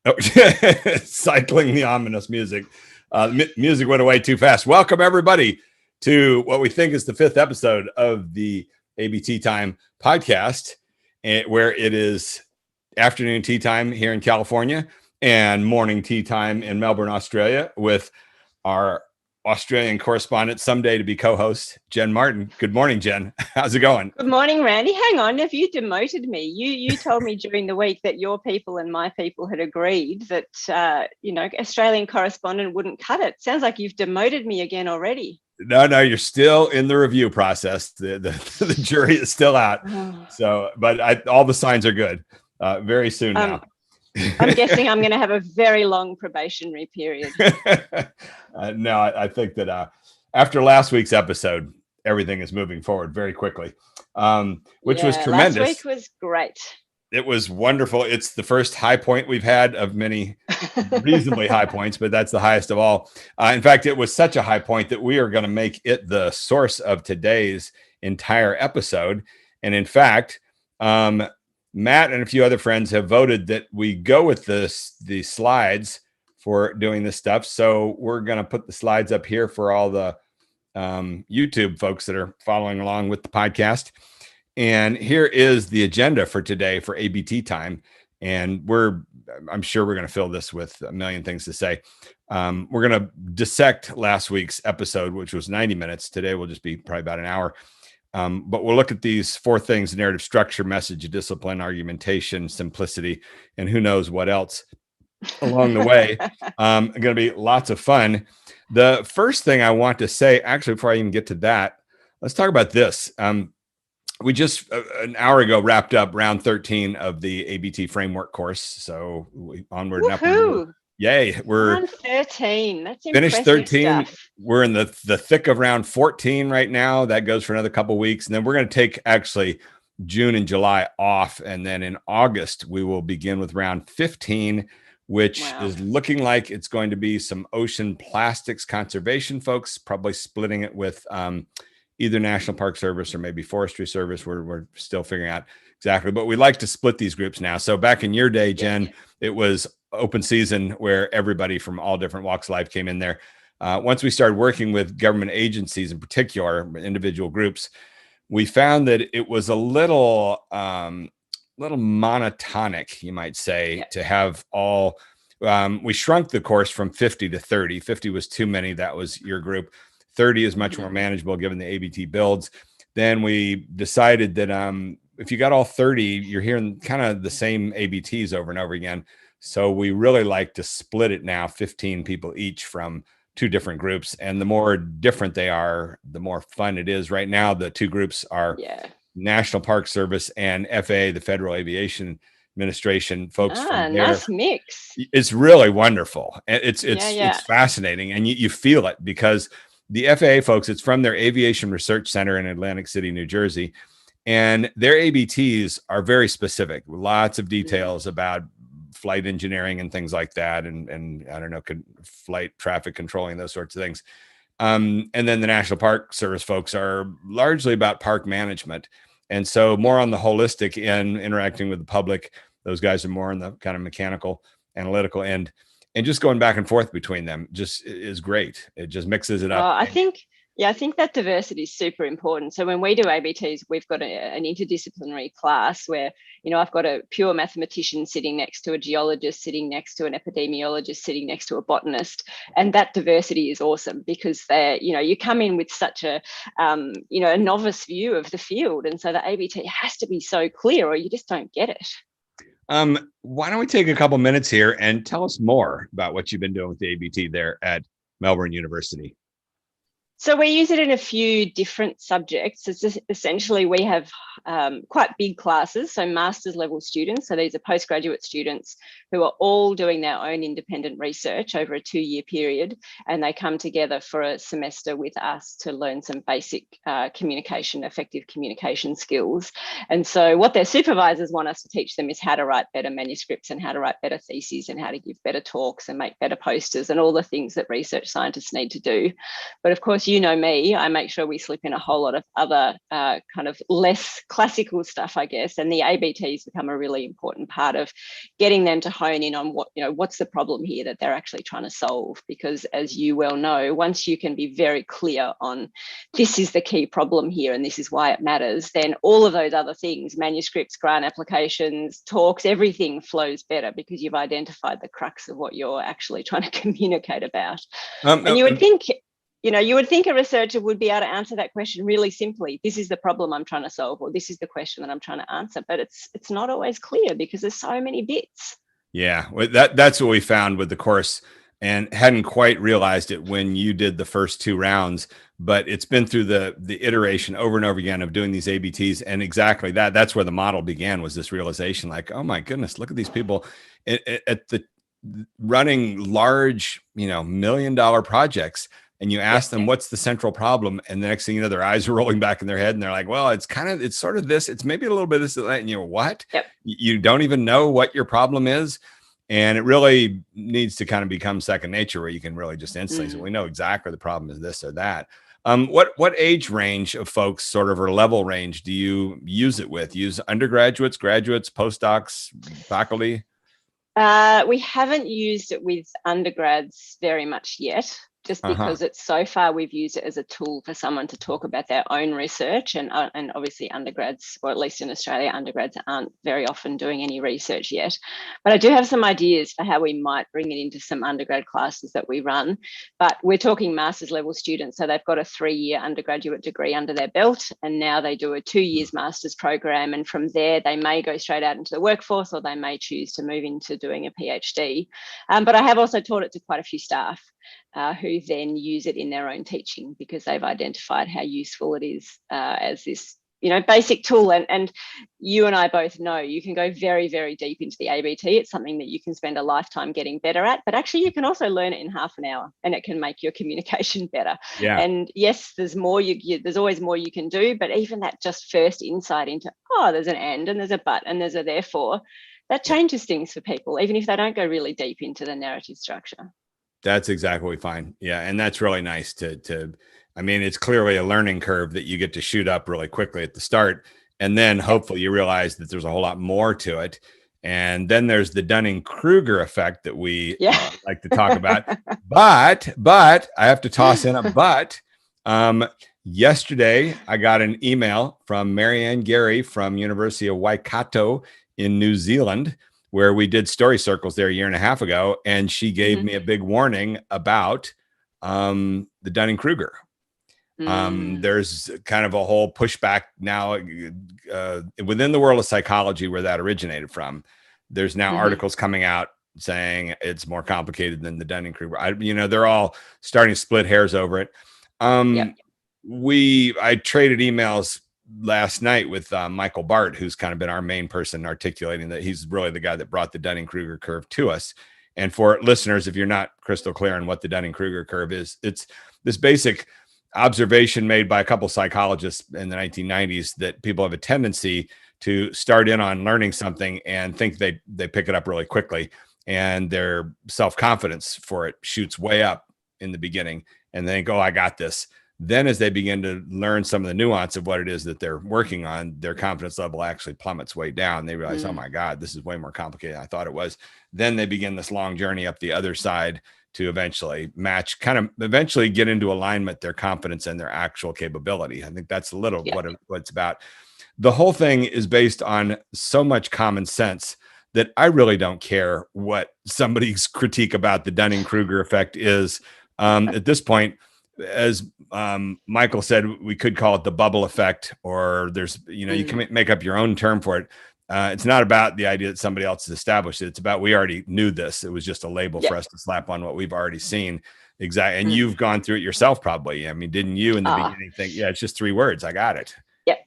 Oh, cycling the ominous music. Music went away too fast. Welcome, everybody, to what we think is the 5th episode of the ABT Time podcast, where it is afternoon tea time here in California and morning tea time in Melbourne, Australia, with our Australian correspondent, someday to be co-host, Jen Martin. Good morning, Jen. How's it going? Good morning, Randy. Hang on, have you demoted me? You told me during the week that your people and my people had agreed that Australian correspondent wouldn't cut it. Sounds like you've demoted me again already. No, you're still in the review process. The jury is still out. So, but all the signs are good. Very soon now. I'm guessing I'm going to have a very long probationary period. No, I think that after last week's episode, everything is moving forward very quickly, which was tremendous. Last week was great. It was wonderful. It's the first high point we've had of many reasonably high points, but that's the highest of all. In fact, it was such a high point that we are going to make it the source of today's entire episode. And in fact, Matt and a few other friends have voted that we go with the slides for doing this stuff. So we're going to put the slides up here for all the YouTube folks that are following along with the podcast. And here is the agenda for today for ABT time. And I'm sure we're going to fill this with a million things to say. We're going to dissect last week's episode, which was 90 minutes. Today will just be probably about an hour. But we'll look at these 4 things: narrative structure, message, discipline, argumentation, simplicity, and who knows what else along the way. Going to be lots of fun. The first thing I want to say, actually, before I even get to that, let's talk about this. We just an hour ago wrapped up round 13 of the ABT framework course. So onward and upward. Yay. We're round 13. That's finished 13. Stuff. We're in the thick of round 14 right now. That goes for another couple of weeks. And then we're going to take actually June and July off. And then in August, we will begin with round 15, which is looking like it's going to be some ocean plastics conservation folks, probably splitting it with either National Park Service or maybe Forestry Service. We're still figuring out exactly, but we like to split these groups now. So back in your day, Jen, it was open season where everybody from all different walks of life came in there. Once we started working with government agencies, in particular, individual groups, we found that it was a little monotonic, you might say, to have all. We shrunk the course from 50 to 30. 50 was too many. That was your group. 30 is much more manageable given the ABT builds. Then we decided that if you got all 30, you're hearing kind of the same ABTs over and over again. So we really like to split it now, 15 people each from 2 different groups. And the more different they are, the more fun it is. Right now, the 2 groups are National Park Service and FAA, the Federal Aviation Administration folks. Nice mix. It's really wonderful. And it's fascinating. And you feel it because the FAA folks, it's from their Aviation Research Center in Atlantic City, New Jersey. And their ABTs are very specific, lots of details about flight engineering and things like that. And I don't know, flight traffic controlling, those sorts of things. And then the National Park Service folks are largely about park management. And so more on the holistic end, interacting with the public. Those guys are more on the kind of mechanical, analytical end. And just going back and forth between them just is great. It just mixes it up. I think that diversity is super important. So when we do ABTs, we've got an interdisciplinary class where, I've got a pure mathematician sitting next to a geologist, sitting next to an epidemiologist, sitting next to a botanist. And that diversity is awesome because you come in with such a novice view of the field. And so the ABT has to be so clear or you just don't get it. Why don't we take a couple minutes here and tell us more about what you've been doing with the ABT there at Melbourne University? So we use it in a few different subjects. It's just essentially we have quite big classes, so master's level students. So these are postgraduate students who are all doing their own independent research over a 2-year period, and they come together for a semester with us to learn some basic effective communication skills. And so what their supervisors want us to teach them is how to write better manuscripts and how to write better theses and how to give better talks and make better posters and all the things that research scientists need to do. But of course, course, you know me, I make sure we slip in a whole lot of other kind of less classical stuff, I guess. And the ABTs become a really important part of getting them to hone in on what's the problem here that they're actually trying to solve. Because as you well know, once you can be very clear on this is the key problem here and this is why it matters, then all of those other things, manuscripts, grant applications, talks, everything flows better because you've identified the crux of what you're actually trying to communicate about. And you would think a researcher would be able to answer that question really simply. This is the problem I'm trying to solve, or this is the question that I'm trying to answer. But it's not always clear because there's so many bits. Yeah, that's what we found with the course, and hadn't quite realized it when you did the first 2 rounds. But it's been through the iteration over and over again of doing these ABTs, and exactly that's where the model began, was this realization, like, oh my goodness, look at these people at the running large, $1 million projects. And you ask them, what's the central problem? And the next thing you know, their eyes are rolling back in their head and they're like, well, it's sort of this, it's maybe a little bit of this, and you're what? Yep. You don't even know what your problem is. And it really needs to kind of become second nature, where you can really just instantly say, we know exactly the problem is this or that. What age range of folks, sort of, or level range, do you use it with? Use undergraduates, graduates, postdocs, faculty? We haven't used it with undergrads very much yet, just because it's so far we've used it as a tool for someone to talk about their own research. And obviously undergrads, or at least in Australia, undergrads aren't very often doing any research yet. But I do have some ideas for how we might bring it into some undergrad classes that we run. But we're talking master's level students. So they've got a 3-year undergraduate degree under their belt, and now they do a 2 years master's program. And from there, they may go straight out into the workforce, or they may choose to move into doing a PhD. But I have also taught it to quite a few staff who then use it in their own teaching, because they've identified how useful it is as this basic tool. And you and I both know you can go very, very deep into the ABT. It's something that you can spend a lifetime getting better at, but actually you can also learn it in half an hour, and it can make your communication better. Yeah. And yes, there's more there's always more you can do, but even that just first insight into, there's an and there's a but and there's a therefore, that changes things for people, even if they don't go really deep into the narrative structure. That's exactly what we find. Yeah. And that's really nice I mean, it's clearly a learning curve that you get to shoot up really quickly at the start. And then hopefully you realize that there's a whole lot more to it. And then there's the Dunning-Kruger effect that we like to talk about. But I have to toss in a but. Yesterday, I got an email from Marianne Gary from University of Waikato in New Zealand, where we did story circles there a year and a half ago. And she gave me a big warning about the Dunning-Kruger. There's kind of a whole pushback now within the world of psychology where that originated from. There's now articles coming out saying it's more complicated than the Dunning-Kruger. They're all starting to split hairs over it. I traded emails last night with Michael Bart, who's kind of been our main person articulating that. He's really the guy that brought the Dunning-Kruger curve to us. And for listeners, if you're not crystal clear on what the Dunning-Kruger curve is, it's this basic observation made by a couple psychologists in the 1990s that people have a tendency to start in on learning something and think they pick it up really quickly, and their self-confidence for it shoots way up in the beginning, and they think, I got this. Then as they begin to learn some of the nuance of what it is that they're working on, their confidence level actually plummets way down. They realize, oh my God, this is way more complicated than I thought it was. Then they begin this long journey up the other side to eventually eventually get into alignment, their confidence and their actual capability. I think that's a little what it's about. The whole thing is based on so much common sense that I really don't care what somebody's critique about the Dunning-Kruger effect is. At this point, as Michael said, we could call it the bubble effect, or there's, you can make up your own term for it. It's not about the idea that somebody else has established it. It's about, we already knew this. It was just a label for us to slap on what we've already seen. Exactly. And you've gone through it yourself, probably. I mean, didn't you in the beginning think, it's just 3 words. I got it. Yep.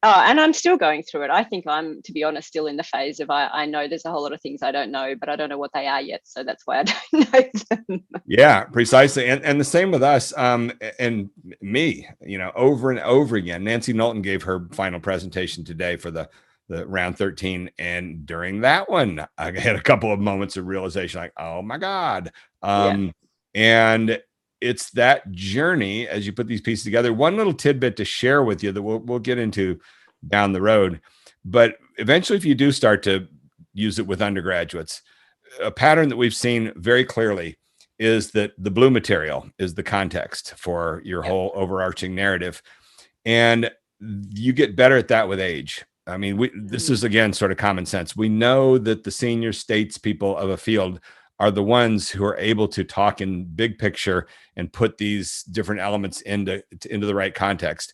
And I'm still going through it. I think I'm, to be honest, still in the phase of I know there's a whole lot of things I don't know, but I don't know what they are yet. So that's why I don't know them. Yeah, precisely. And the same with us and me, over and over again. Nancy Knowlton gave her final presentation today for the round 13. And during that one, I had a couple of moments of realization, like, oh my God. And it's that journey as you put these pieces together. One little tidbit to share with you that we'll get into down the road, but eventually if you do start to use it with undergraduates, a pattern that we've seen very clearly is that the blue material is the context for your whole overarching narrative. And you get better at that with age. I mean, this is, again, sort of common sense. We know that the senior statespeople of a field are the ones who are able to talk in big picture and put these different elements into the right context.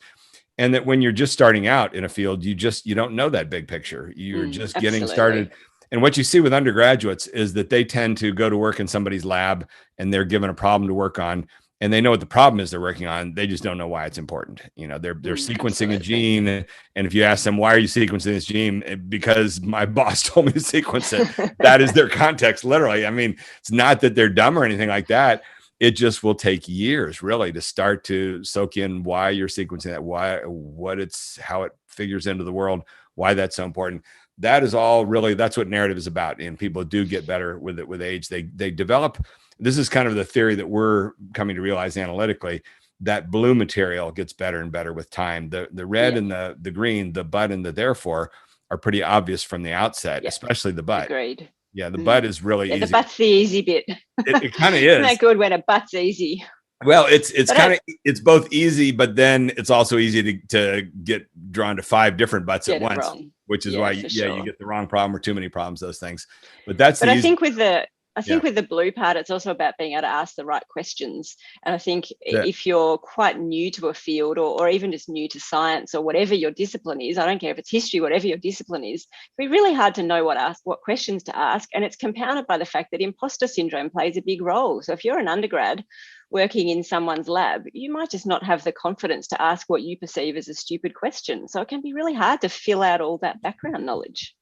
And that when you're just starting out in a field, you don't know that big picture. You're just getting started. And what you see with undergraduates is that they tend to go to work in somebody's lab and they're given a problem to work on. And they know what the problem is they're working on. They just don't know why it's important. You know, they're sequencing a gene. And if you ask them, why are you sequencing this gene? Because my boss told me to sequence it. That is their context, literally. I mean, it's not that they're dumb or anything like that. It just will take years really to start to soak in why you're sequencing that, how it figures into the world, why that's so important. That is all really, that's what narrative is about. And people do get better with it with age. They develop. This is kind of the theory that we're coming to realize analytically, that blue material gets better and better with time. The red and the green, the but and the therefore are pretty obvious from the outset, especially the but. Agreed. Yeah, the but is really easy. The but's the easy bit. It kind of is. Isn't that good when a but's easy? Well, it's both easy, but then it's also easy to get drawn to 5 different buts at once, which is why you get the wrong problem or too many problems, those things. But I think with the blue part, it's also about being able to ask the right questions. And I think if you're quite new to a field or even just new to science or whatever your discipline is, I don't care if it's history, whatever your discipline is, it'd be really hard to know what questions to ask. And it's compounded by the fact that imposter syndrome plays a big role. So if you're an undergrad working in someone's lab, you might just not have the confidence to ask what you perceive as a stupid question. So it can be really hard to fill out all that background knowledge.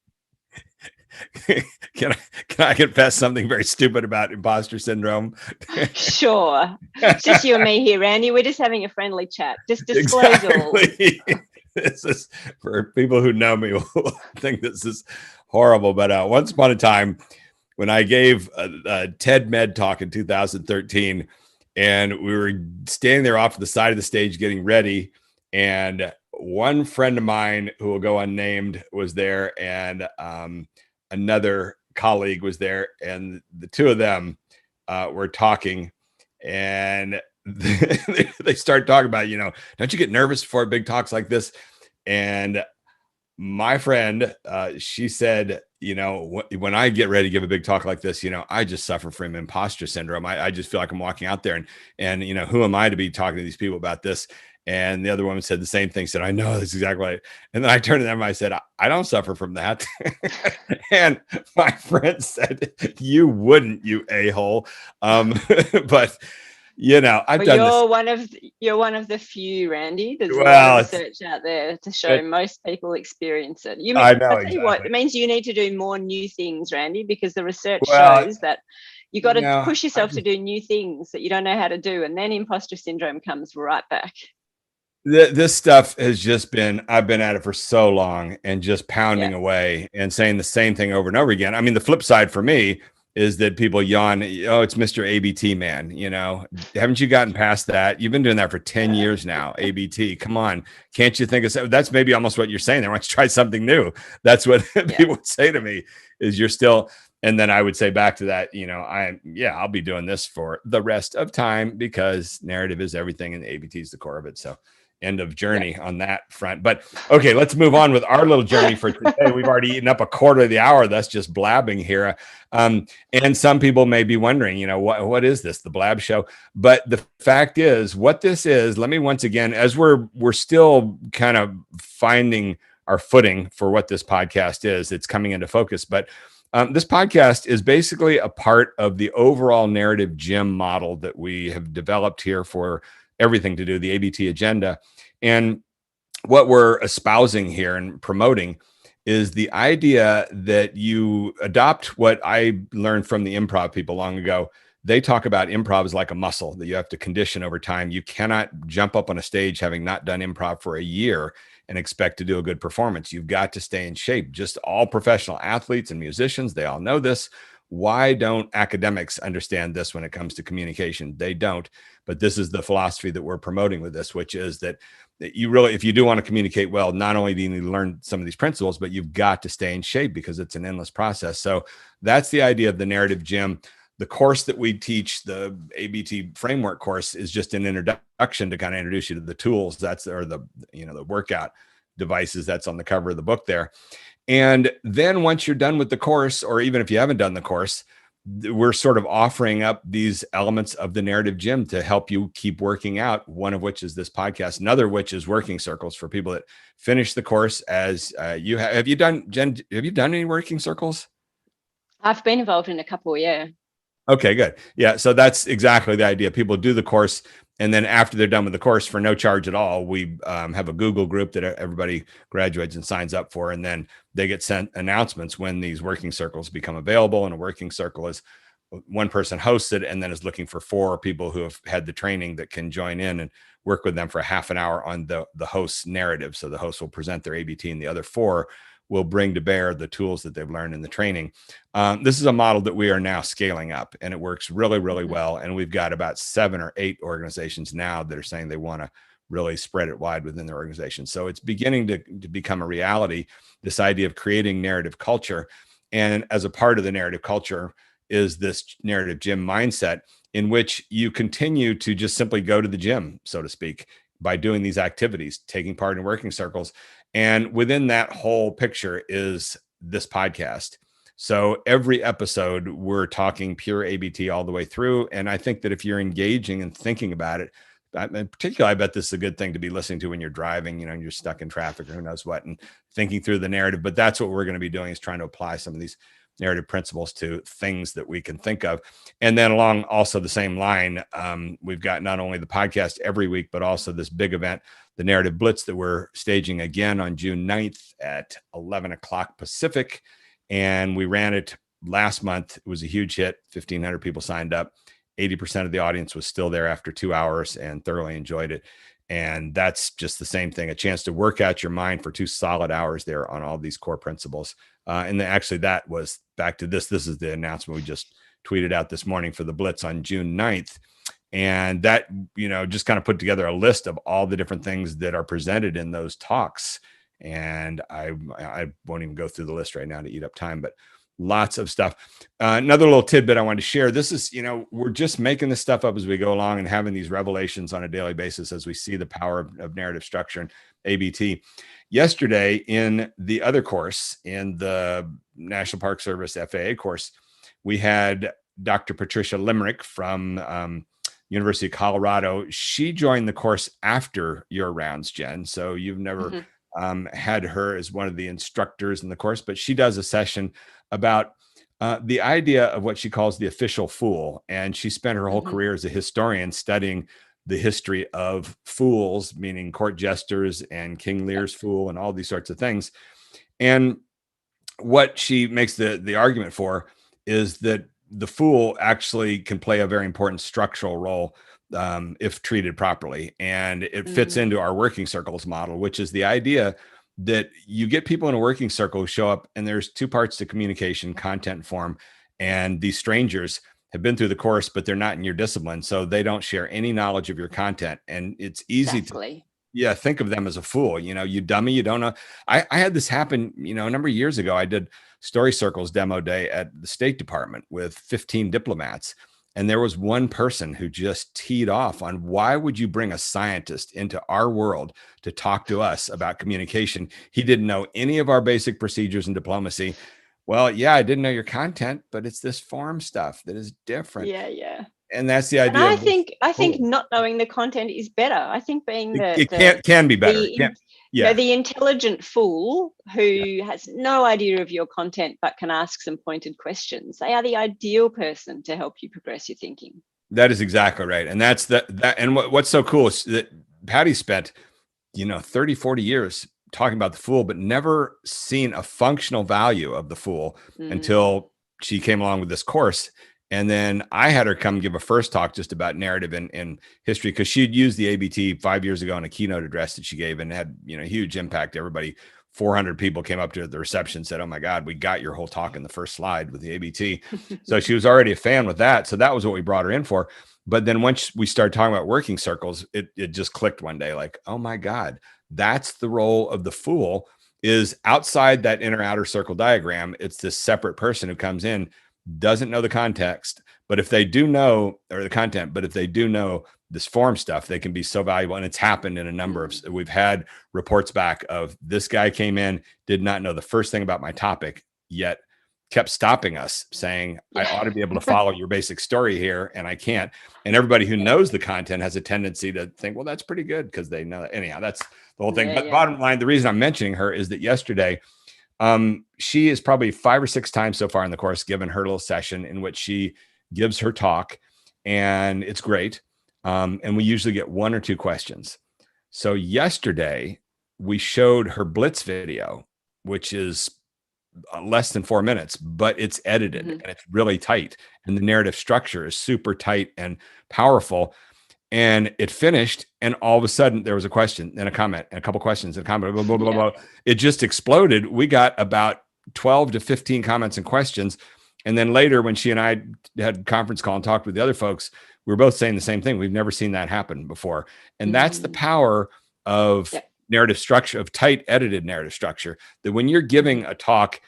Can I confess something very stupid about imposter syndrome? Sure. It's just you and me here, Randy. We're just having a friendly chat. Just disclose all. This is, for people who know me, will think this is horrible. But once upon a time, when I gave a TED Med talk in 2013, and we were standing there off to the side of the stage getting ready, and one friend of mine who will go unnamed was there, and another colleague was there, and the two of them were talking, and they start talking about, don't you get nervous before big talks like this? And my friend, she said, when I get ready to give a big talk like this, I just suffer from imposter syndrome. I just feel like I'm walking out there and who am I to be talking to these people about this? And the other woman said the same thing, said, I know, that's exactly right. And then I turned to them and I said, I don't suffer from that. And my friend said, you wouldn't, you a-hole. But I've done this. You're one of the few, Randy. There's a lot of research out there to show most people experience it. I know, I'll tell you what, it means you need to do more new things, Randy, because the research shows that you got to push yourself to do new things that you don't know how to do, and then imposter syndrome comes right back. This stuff has just been, I've been at it for so long and just pounding away and saying the same thing over and over again. I mean, the flip side for me is that people yawn, oh, it's Mr. ABT man. Haven't you gotten past that? You've been doing that for 10 years now. ABT, come on. Can't you think of, that's maybe almost what you're saying there. Why don't you try something new? That's what people would say to me, is you're still, and then I would say back to that, I'll be doing this for the rest of time because narrative is everything and ABT is the core of it. So end of journey on that front. But okay, let's move on with our little journey for today. We've already eaten up a quarter of the hour. That's just blabbing here. And some people may be wondering, what is this, the blab show? But the fact is, what this is, let me once again, as we're still kind of finding our footing for what this podcast is, it's coming into focus. But this podcast is basically a part of the overall narrative gym model that we have developed here for everything to do, the ABT agenda. And what we're espousing here and promoting is the idea that you adopt what I learned from the improv people long ago. They talk about improv as like a muscle that you have to condition over time. You cannot jump up on a stage having not done improv for a year and expect to do a good performance. You've got to stay in shape. Just all professional athletes and musicians, they all know this. why don't academics understand this when it comes to communication? They don't, but this is the philosophy that we're promoting with this, which is that you really, if you do want to communicate well, not only do you need to learn some of these principles, but you've got to stay in shape because it's an endless process. So that's the idea of the narrative gym. The course that we teach, the ABT framework course, is just an introduction to kind of introduce you to the tools or the workout devices that's on the cover of the book there. And then once you're done with the course, or even if you haven't done the course, we're sort of offering up these elements of the narrative gym to help you keep working out. One of which is this podcast, another which is working circles for people that finish the course. As you have you done, Jen? Have you done any working circles? I've been involved in a couple, yeah. Okay, good. Yeah, so that's exactly the idea. People do the course, and then after they're done with the course, for no charge at all, we have a Google group that everybody graduates and signs up for, and then they get sent announcements when these working circles become available. And a working circle is one person hosts it and then is looking for 4 people who have had the training that can join in and work with them for half an hour on the host's narrative. So the host will present their ABT, and the other 4 will bring to bear the tools that they've learned in the training. This is a model that we are now scaling up, and it works really, really well. And we've got about 7 or 8 organizations now that are saying they want to really spread it wide within their organization. So it's beginning to become a reality, this idea of creating narrative culture. And as a part of the narrative culture is this narrative gym mindset, in which you continue to just simply go to the gym, so to speak, by doing these activities, taking part in working circles. And within that whole picture is this podcast. So every episode, we're talking pure ABT all the way through. And I think that if you're engaging and thinking about it, particularly, I bet this is a good thing to be listening to when you're driving, and you're stuck in traffic or who knows what, and thinking through the narrative. But that's what we're going to be doing, is trying to apply some of these narrative principles to things that we can think of. And then along also the same line, we've got not only the podcast every week, but also this big event, the Narrative Blitz, that we're staging again on June 9th at 11 o'clock Pacific. And we ran it last month. It was a huge hit. 1,500 people signed up. 80% of the audience was still there after 2 hours and thoroughly enjoyed it. And that's just the same thing, a chance to work out your mind for 2 solid hours there on all these core principles. And then actually that was back to this. This is the announcement we just tweeted out this morning for the Blitz on June 9th. And that, just kind of put together a list of all the different things that are presented in those talks. And I won't even go through the list right now to eat up time, but lots of stuff. Another little tidbit I wanted to share. This is, we're just making this stuff up as we go along and having these revelations on a daily basis as we see the power of narrative structure and ABT. Yesterday in the other course, in the National Park Service FAA course, we had Dr. Patricia Limerick from University of Colorado. She joined the course after your rounds, Jen. So you've never had her as one of the instructors in the course, but she does a session about the idea of what she calls the official fool. And she spent her whole career as a historian studying the history of fools, meaning court jesters and King Lear's fool and all these sorts of things. And what she makes the argument for is that the fool actually can play a very important structural role if treated properly. And it fits into our working circles model, which is the idea that you get people in a working circle who show up, and there's 2 parts to communication: content and form. And these strangers have been through the course, but they're not in your discipline. So they don't share any knowledge of your content. And it's easy to think of them as a fool. You dummy, you don't know. I had this happen, a number of years ago. I did Story Circles demo day at the State Department with 15 diplomats. And there was one person who just teed off on, why would you bring a scientist into our world to talk to us about communication? He didn't know any of our basic procedures in diplomacy. Well, yeah, I didn't know your content, but it's this form stuff that is different. Yeah. And that's the idea. And I think not knowing the content is better. I think being can be better. The intelligent fool who has no idea of your content but can ask some pointed questions. They are the ideal person to help you progress your thinking. That is exactly right. And that's that. And what's so cool is that Patty spent, 30, 40 years talking about the fool, but never seen a functional value of the fool until she came along with this course. And then I had her come give a first talk just about narrative and history, because she'd used the ABT 5 years ago in a keynote address that she gave, and had, huge impact. Everybody 400 people came up to the reception and said, "Oh my God, we got your whole talk in the first slide with the ABT." So she was already a fan with that. So that was what we brought her in for. But then once we started talking about working circles, it just clicked one day, like, oh my God, that's the role of the fool, is outside that inner outer circle diagram. It's this separate person who comes in, doesn't know the context, but if they do know, or the content, but if they do know this form stuff, they can be so valuable. And it's happened in a number of, we've had reports back of this guy came in, did not know the first thing about my topic, yet kept stopping us saying, I ought to be able to follow your basic story here, and I can't. And everybody who knows the content has a tendency to think, well, that's pretty good because they know that. Anyhow, that's the whole thing. But bottom line, the reason I'm mentioning her is that yesterday, she is probably 5 or 6 times so far in the course given her little session in which she gives her talk, and it's great. And we usually get 1 or 2 questions. So yesterday we showed her Blitz video, which is less than 4 minutes, but it's edited and it's really tight. And the narrative structure is super tight and powerful. And it finished, and all of a sudden there was a question and a comment and a couple questions and a comment, blah, blah, blah, blah. It just exploded. We got about 12 to 15 comments and questions. And then later, when she and I had a conference call and talked with the other folks, we were both saying the same thing. We've never seen that happen before. And that's the power of narrative structure, of tight edited narrative structure, that when you're giving a talk,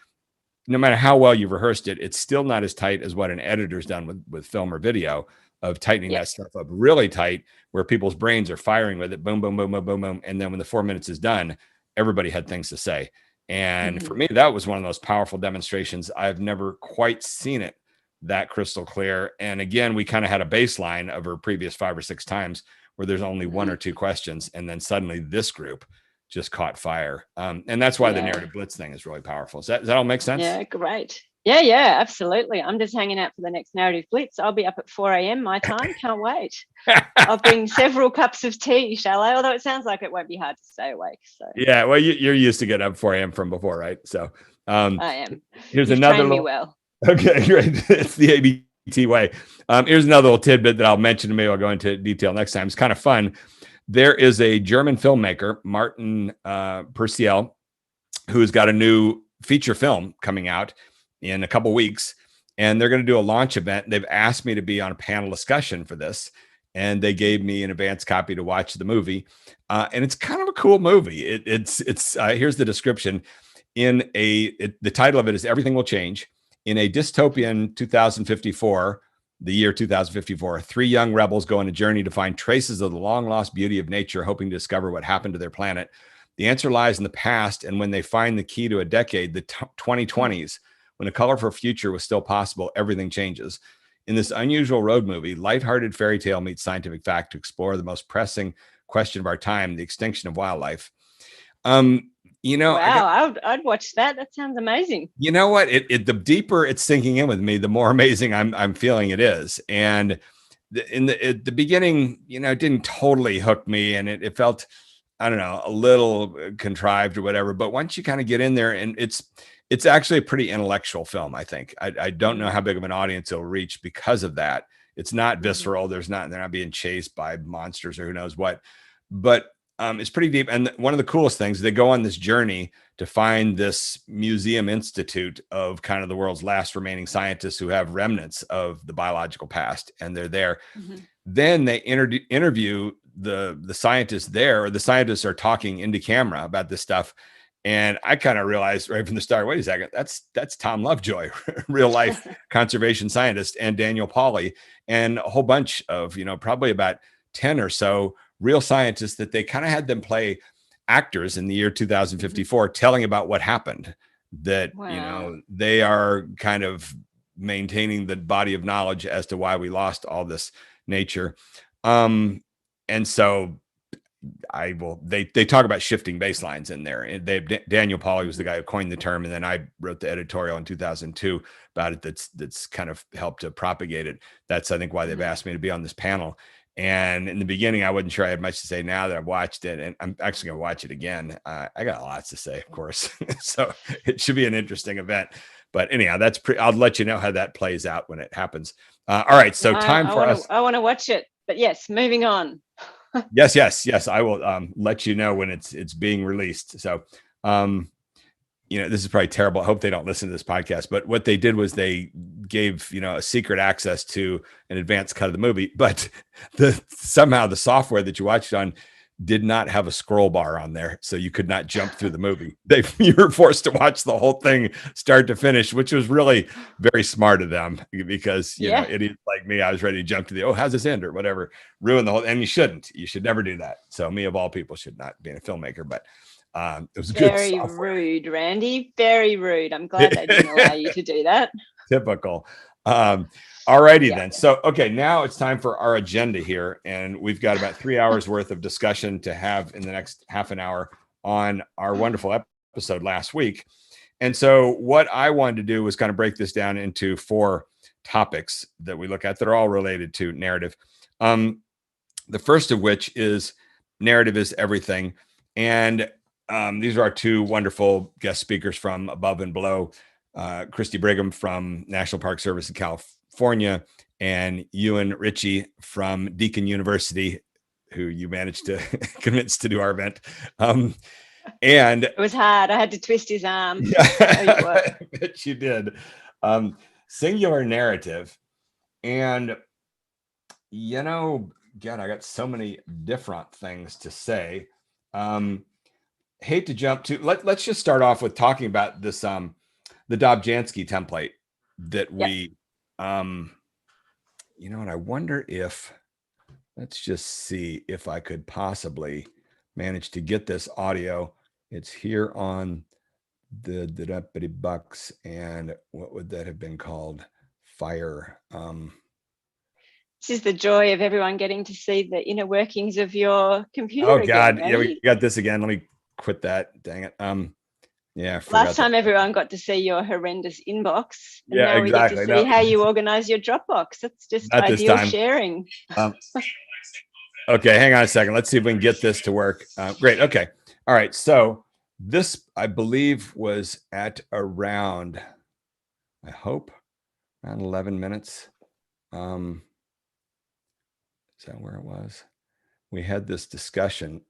no matter how well you've rehearsed it, it's still not as tight as what an editor's done with film or video, of tightening that stuff up really tight, where people's brains are firing with it. Boom, boom, boom, boom, boom, boom. And then when the 4 minutes is done, everybody had things to say. And for me, that was one of the most powerful demonstrations. I've never quite seen it that crystal clear. And again, we kind of had a baseline of her previous 5 or 6 times where there's only 1 or 2 questions. And then suddenly this group just caught fire. And that's why the narrative blitz thing is really powerful. Does that all make sense? Yeah, great. Yeah, absolutely. I'm just hanging out for the next narrative blitz. I'll be up at 4 a.m. my time. Can't wait. I'll bring several cups of tea, shall I? Although it sounds like it won't be hard to stay awake. So yeah, well, you're used to getting up 4 a.m. from before, right? So I am. Here's You've another trained me little, well. Okay, great. It's the ABT way. Here's another little tidbit that I'll mention, and maybe I'll go into detail next time. It's kind of fun. There is a German filmmaker, Martin Purcell, who's got a new feature film coming out in a couple weeks, and they're going to do a launch event. They've asked me to be on a panel discussion for this, and they gave me an advance copy to watch the movie. And it's kind of a cool movie. It's here's the description. The title of it is Everything Will Change. In a dystopian 2054, the year 2054, 3 young rebels go on a journey to find traces of the long-lost beauty of nature, hoping to discover what happened to their planet. The answer lies in the past, and when they find the key to a decade, the 2020s, when a colorful future was still possible, everything changes. In this unusual road movie, lighthearted fairy tale meets scientific fact to explore the most pressing question of our time, the extinction of wildlife. Wow, I'd watch that. That sounds amazing. You know what? The deeper it's sinking in with me, the more amazing I'm feeling it is. And at the beginning, it didn't totally hook me, and it felt, I don't know, a little contrived or whatever. But once you kind of get in there, and it's actually a pretty intellectual film, I think. I don't know how big of an audience it'll reach because of that. It's not visceral. They're not being chased by monsters or who knows what. But it's pretty deep. And one of the coolest things, they go on this journey to find this museum institute of kind of the world's last remaining scientists who have remnants of the biological past. And they're there. Then they interview the scientists there, or the scientists are talking into camera about this stuff. And I kind of realized right from the start, wait a second, that's Tom Lovejoy, real life conservation scientist, and Daniel Pauly, and a whole bunch of, probably about 10 or so real scientists that they kind of had them play actors in the year 2054, telling about what happened, that, they are kind of maintaining the body of knowledge as to why we lost all this nature. And so they talk about shifting baselines in there. And Daniel Pauly was the guy who coined the term. And then I wrote the editorial in 2002 about it. That's kind of helped to propagate it. That's, I think, why they've asked me to be on this panel. And in the beginning, I wasn't sure I had much to say. Now that I've watched it, and I'm actually going to watch it again, I got lots to say, of course. So it should be an interesting event. But anyhow, I'll let you know how that plays out when it happens. All right. So time for us. I want to watch it. But yes, moving on. Yes. I will let you know when it's being released. So this is probably terrible. I hope they don't listen to this podcast, but what they did was they gave, a secret access to an advanced cut of the movie, but somehow the software that you watched on did not have a scroll bar on there. So you could not jump through the movie. You were forced to watch the whole thing start to finish, which was really very smart of them because, idiots like me, I was ready to jump to how's this end or whatever, ruin the whole, and you should never do that. So me of all people should not be a filmmaker, but it was very rude, Randy. Very rude. I'm glad they didn't allow you to do that. Typical. Alrighty then. So, okay, now it's time for our agenda here. And we've got about 3 hours worth of discussion to have in the next half an hour on our wonderful episode last week. And so what I wanted to do was kind of break this down into 4 topics that we look at that are all related to narrative. The first of which is narrative is everything. And these are our 2 wonderful guest speakers from Above and Below, Christy Brigham from National Park Service in California, and Ewan Ritchie from Deakin University, who you managed to convince to do our event. And it was hard. I had to twist his arm. Yeah, I bet you did. Singular narrative. And, God, I got so many different things to say. Hate to jump to, let's just start off with talking about this, the Dobjanski template that we, and I wonder if, let's just see if I could possibly manage to get this audio. It's here on the Deputy Bucks, and what would that have been called? Fire. This is the joy of everyone getting to see the inner workings of your computer. Oh God, again, yeah, we got this again. Let me quit that. Dang it. Yeah. Last time everyone got to see your horrendous inbox. And yeah, now exactly. We get to see how you organize your Dropbox. That's just Not ideal sharing. Okay, hang on a second. Let's see if we can get this to work. Great. Okay. All right. So this, I believe, was at around, I hope, around 11 minutes. Is that where it was? We had this discussion.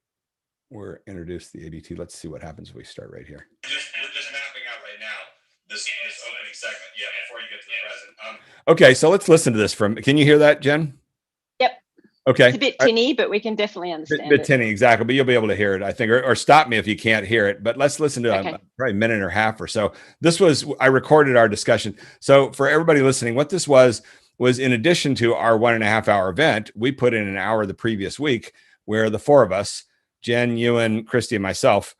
We're introduced the ABT. Let's see what happens if we start right here. We're just mapping out right now this opening segment. Yeah, before you get to the present. Okay, so let's listen to this from. Can you hear that, Jen? Yep. Okay. It's a bit tinny, but we can definitely understand bit tinny, exactly. But you'll be able to hear it, I think, or stop me if you can't hear it. But let's listen to probably a minute and a half or so. I recorded our discussion. So for everybody listening, what this was in addition to our 1.5 hour event, we put in an hour the previous week where the 4 of us, Jen, Ewan, Christy, and myself,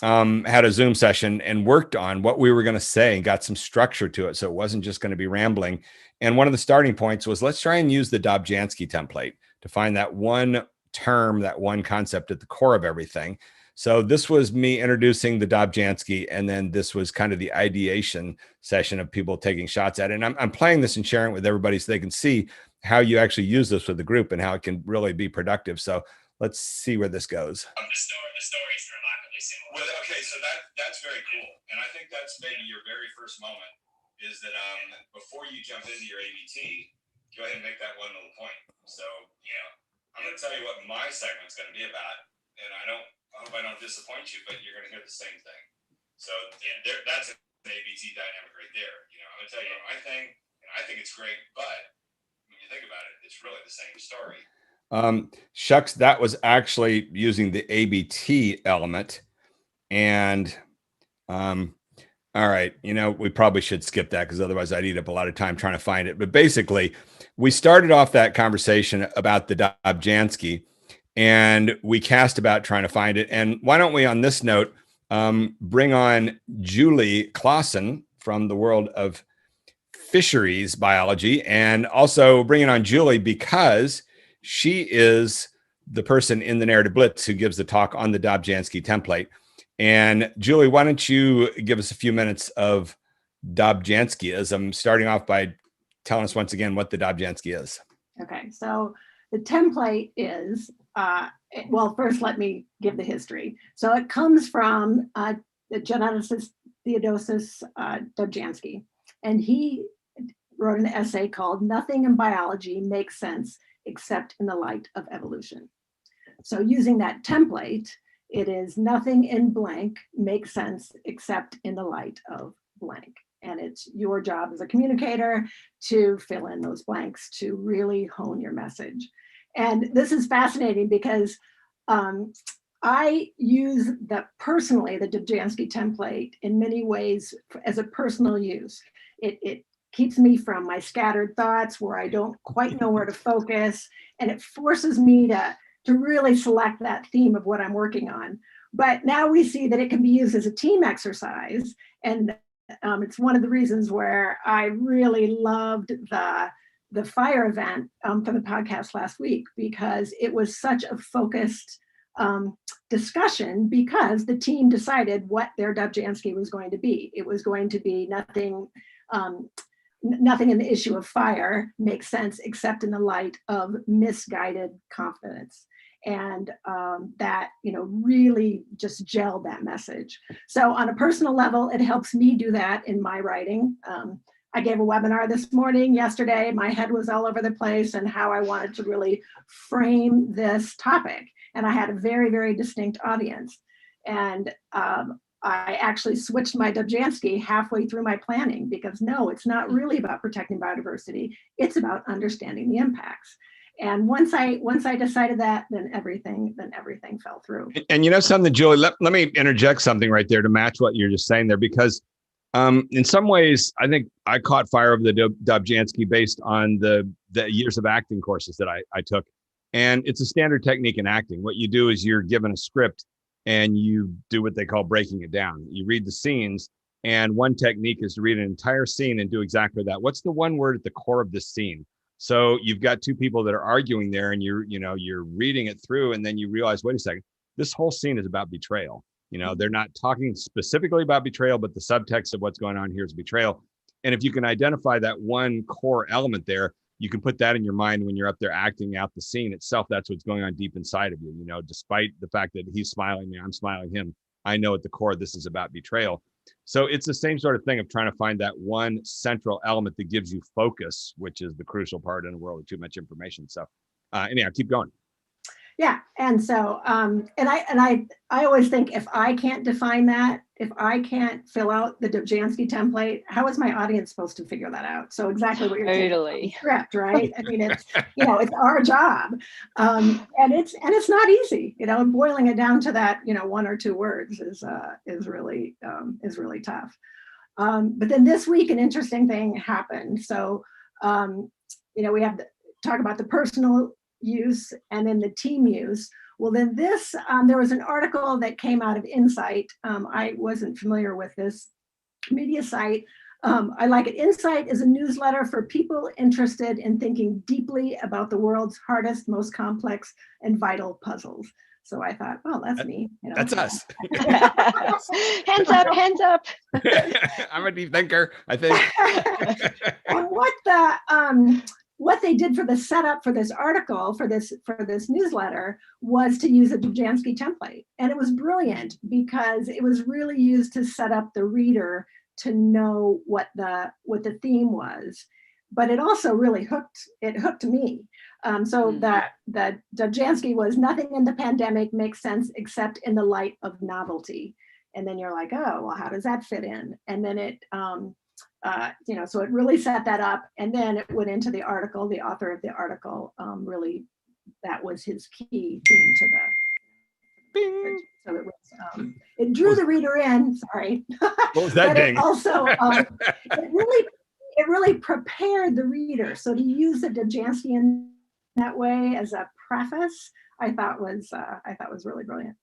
had a Zoom session and worked on what we were going to say and got some structure to it. So it wasn't just going to be rambling. And one of the starting points was, let's try and use the Dobjanski template to find that one term, that one concept at the core of everything. So this was me introducing the Dobjanski, and then this was kind of the ideation session of people taking shots at it. And I'm playing this and sharing it with everybody so they can see how you actually use this with the group and how it can really be productive. So let's see where this goes. The story is remarkably similar. Well, okay, so that's very cool. And I think that's maybe your very first moment is that before you jump into your ABT, go ahead and make that one little point. So, I'm going to tell you what my segment's going to be about. And I hope I don't disappoint you, but you're going to hear the same thing. So that's an ABT dynamic right there. I'm going to tell you my thing, and I think it's great, but when you think about it, it's really the same story. Shucks, that was actually using the ABT element. And all right, we probably should skip that because otherwise I'd eat up a lot of time trying to find it. But basically, we started off that conversation about the Dobjanski, and we cast about trying to find it. And why don't we, on this note, bring on Julie Claussen from the world of fisheries biology, and also bringing on Julie because she is the person in the Narrative Blitz who gives the talk on the Dobjanski template. And Julie, why don't you give us a few minutes of Dobjanskiyas? I'm starting off by telling us once again what the Dobjanski is. Okay, so the template is, well, first let me give the history. So it comes from the geneticist Theodosis Dobjanski, and he wrote an essay called "Nothing in Biology Makes Sense Except in the Light of Evolution." So using that template, It is nothing in blank makes sense except in the light of blank. And it's your job as a communicator to fill in those blanks, to really hone your message. And this is fascinating because I use personally the Dobjanski template in many ways as a personal use. It keeps me from my scattered thoughts where I don't quite know where to focus, and it forces me to really select that theme of what I'm working on. But now we see that it can be used as a team exercise, and it's one of the reasons where I really loved the fire event from the podcast last week, because it was such a focused discussion, because the team decided what their Dobjanski was going to be. It was going to be nothing in the issue of fire makes sense except in the light of misguided confidence. And that, really just gelled that message. So on a personal level, it helps me do that in my writing. I gave a webinar yesterday. My head was all over the place and how I wanted to really frame this topic. And I had a very, very distinct audience. And I actually switched my Dobjanski halfway through my planning, because no, it's not really about protecting biodiversity. It's about understanding the impacts. And once I decided that, then everything fell through. And something, Julie, let me interject something right there to match what you're just saying there, because in some ways, I think I caught fire over the Dobjanski based on the years of acting courses that I took. And it's a standard technique in acting. What you do is you're given a script and you do what they call breaking it down. You read the scenes, and one technique is to read an entire scene and do exactly that. What's the one word at the core of this scene? So you've got two people that are arguing there, and you're reading it through, and then you realize, wait a second, this whole scene is about betrayal. They're not talking specifically about betrayal, but the subtext of what's going on here is betrayal. And if you can identify that one core element there, you can put that in your mind when you're up there acting out the scene itself. That's what's going on deep inside of you. Despite the fact that he's smiling me, I'm smiling him, I know at the core this is about betrayal. So it's the same sort of thing of trying to find that one central element that gives you focus, which is the crucial part in a world with too much information. So anyhow, keep going. Yeah, and so and I always think, if I can't define that, if I can't fill out the Dobjanski template, how is my audience supposed to figure that out? So exactly what you're saying, script, right? I mean, it's it's our job, and it's not easy. Boiling it down to that one or two words is really tough. But then this week, an interesting thing happened. So we have to talk about the personal use and then the team use. Well, then this, there was an article that came out of Insight. I wasn't familiar with this media site. I like it. Insight is a newsletter for people interested in thinking deeply about the world's hardest, most complex, and vital puzzles. So I thought, oh, that's me. That's us. Hands up, hands up. I'm a deep thinker, I think. And what they did for the setup for this article, for this newsletter, was to use a Dobjanski template. And it was brilliant, because it was really used to set up the reader to know what the theme was. But it also really hooked me. So that the Dobjanski was nothing in the pandemic makes sense except in the light of novelty. And then you're like, oh, well, how does that fit in? And then it so it really set that up, and then it went into the article. The author of the article really, that was his key theme to the. Bing. So it was. It drew the reader in. Sorry. What was that ding? It also, it really prepared the reader. So to use the Dobjanski in that way as a preface, I thought was really brilliant.